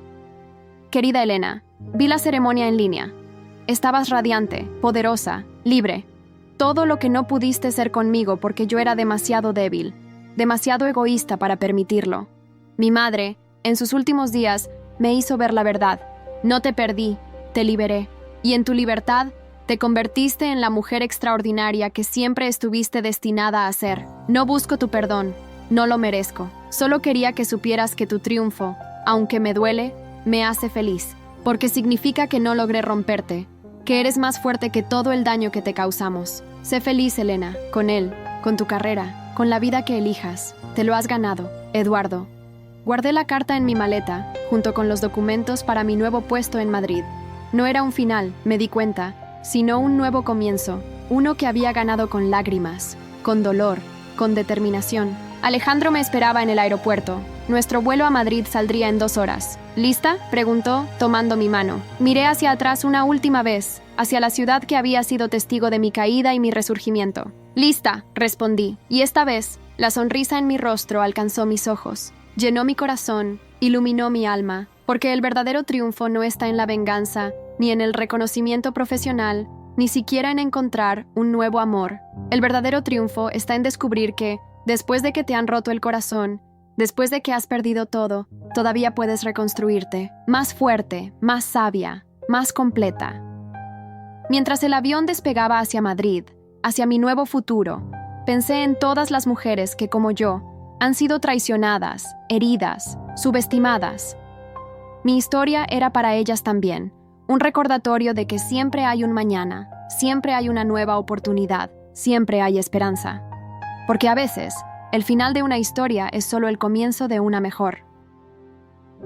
Querida Elena, vi la ceremonia en línea. Estabas radiante, poderosa, libre. Todo lo que no pudiste ser conmigo porque yo era demasiado débil, demasiado egoísta para permitirlo. Mi madre, en sus últimos días, me hizo ver la verdad. No te perdí, te liberé. Y en tu libertad, te convertiste en la mujer extraordinaria que siempre estuviste destinada a ser. No busco tu perdón, no lo merezco. Solo quería que supieras que tu triunfo, aunque me duele, me hace feliz. Porque significa que no logré romperte, que eres más fuerte que todo el daño que te causamos. Sé feliz, Elena, con él, con tu carrera, con la vida que elijas. Te lo has ganado, Eduardo. Guardé la carta en mi maleta, junto con los documentos para mi nuevo puesto en Madrid. No era un final, me di cuenta, sino un nuevo comienzo, uno que había ganado con lágrimas, con dolor, con determinación. Alejandro me esperaba en el aeropuerto. Nuestro vuelo a Madrid saldría en 2 horas. ¿Lista?, preguntó, tomando mi mano. Miré hacia atrás una última vez, hacia la ciudad que había sido testigo de mi caída y mi resurgimiento. «Lista», respondí, y esta vez, la sonrisa en mi rostro alcanzó mis ojos. Llenó mi corazón, iluminó mi alma, porque el verdadero triunfo no está en la venganza, ni en el reconocimiento profesional, ni siquiera en encontrar un nuevo amor. El verdadero triunfo está en descubrir que, después de que te han roto el corazón, después de que has perdido todo, todavía puedes reconstruirte, más fuerte, más sabia, más completa. Mientras el avión despegaba hacia Madrid, hacia mi nuevo futuro, pensé en todas las mujeres que, como yo, han sido traicionadas, heridas, subestimadas. Mi historia era para ellas también, un recordatorio de que siempre hay un mañana, siempre hay una nueva oportunidad, siempre hay esperanza. Porque a veces, el final de una historia es solo el comienzo de una mejor.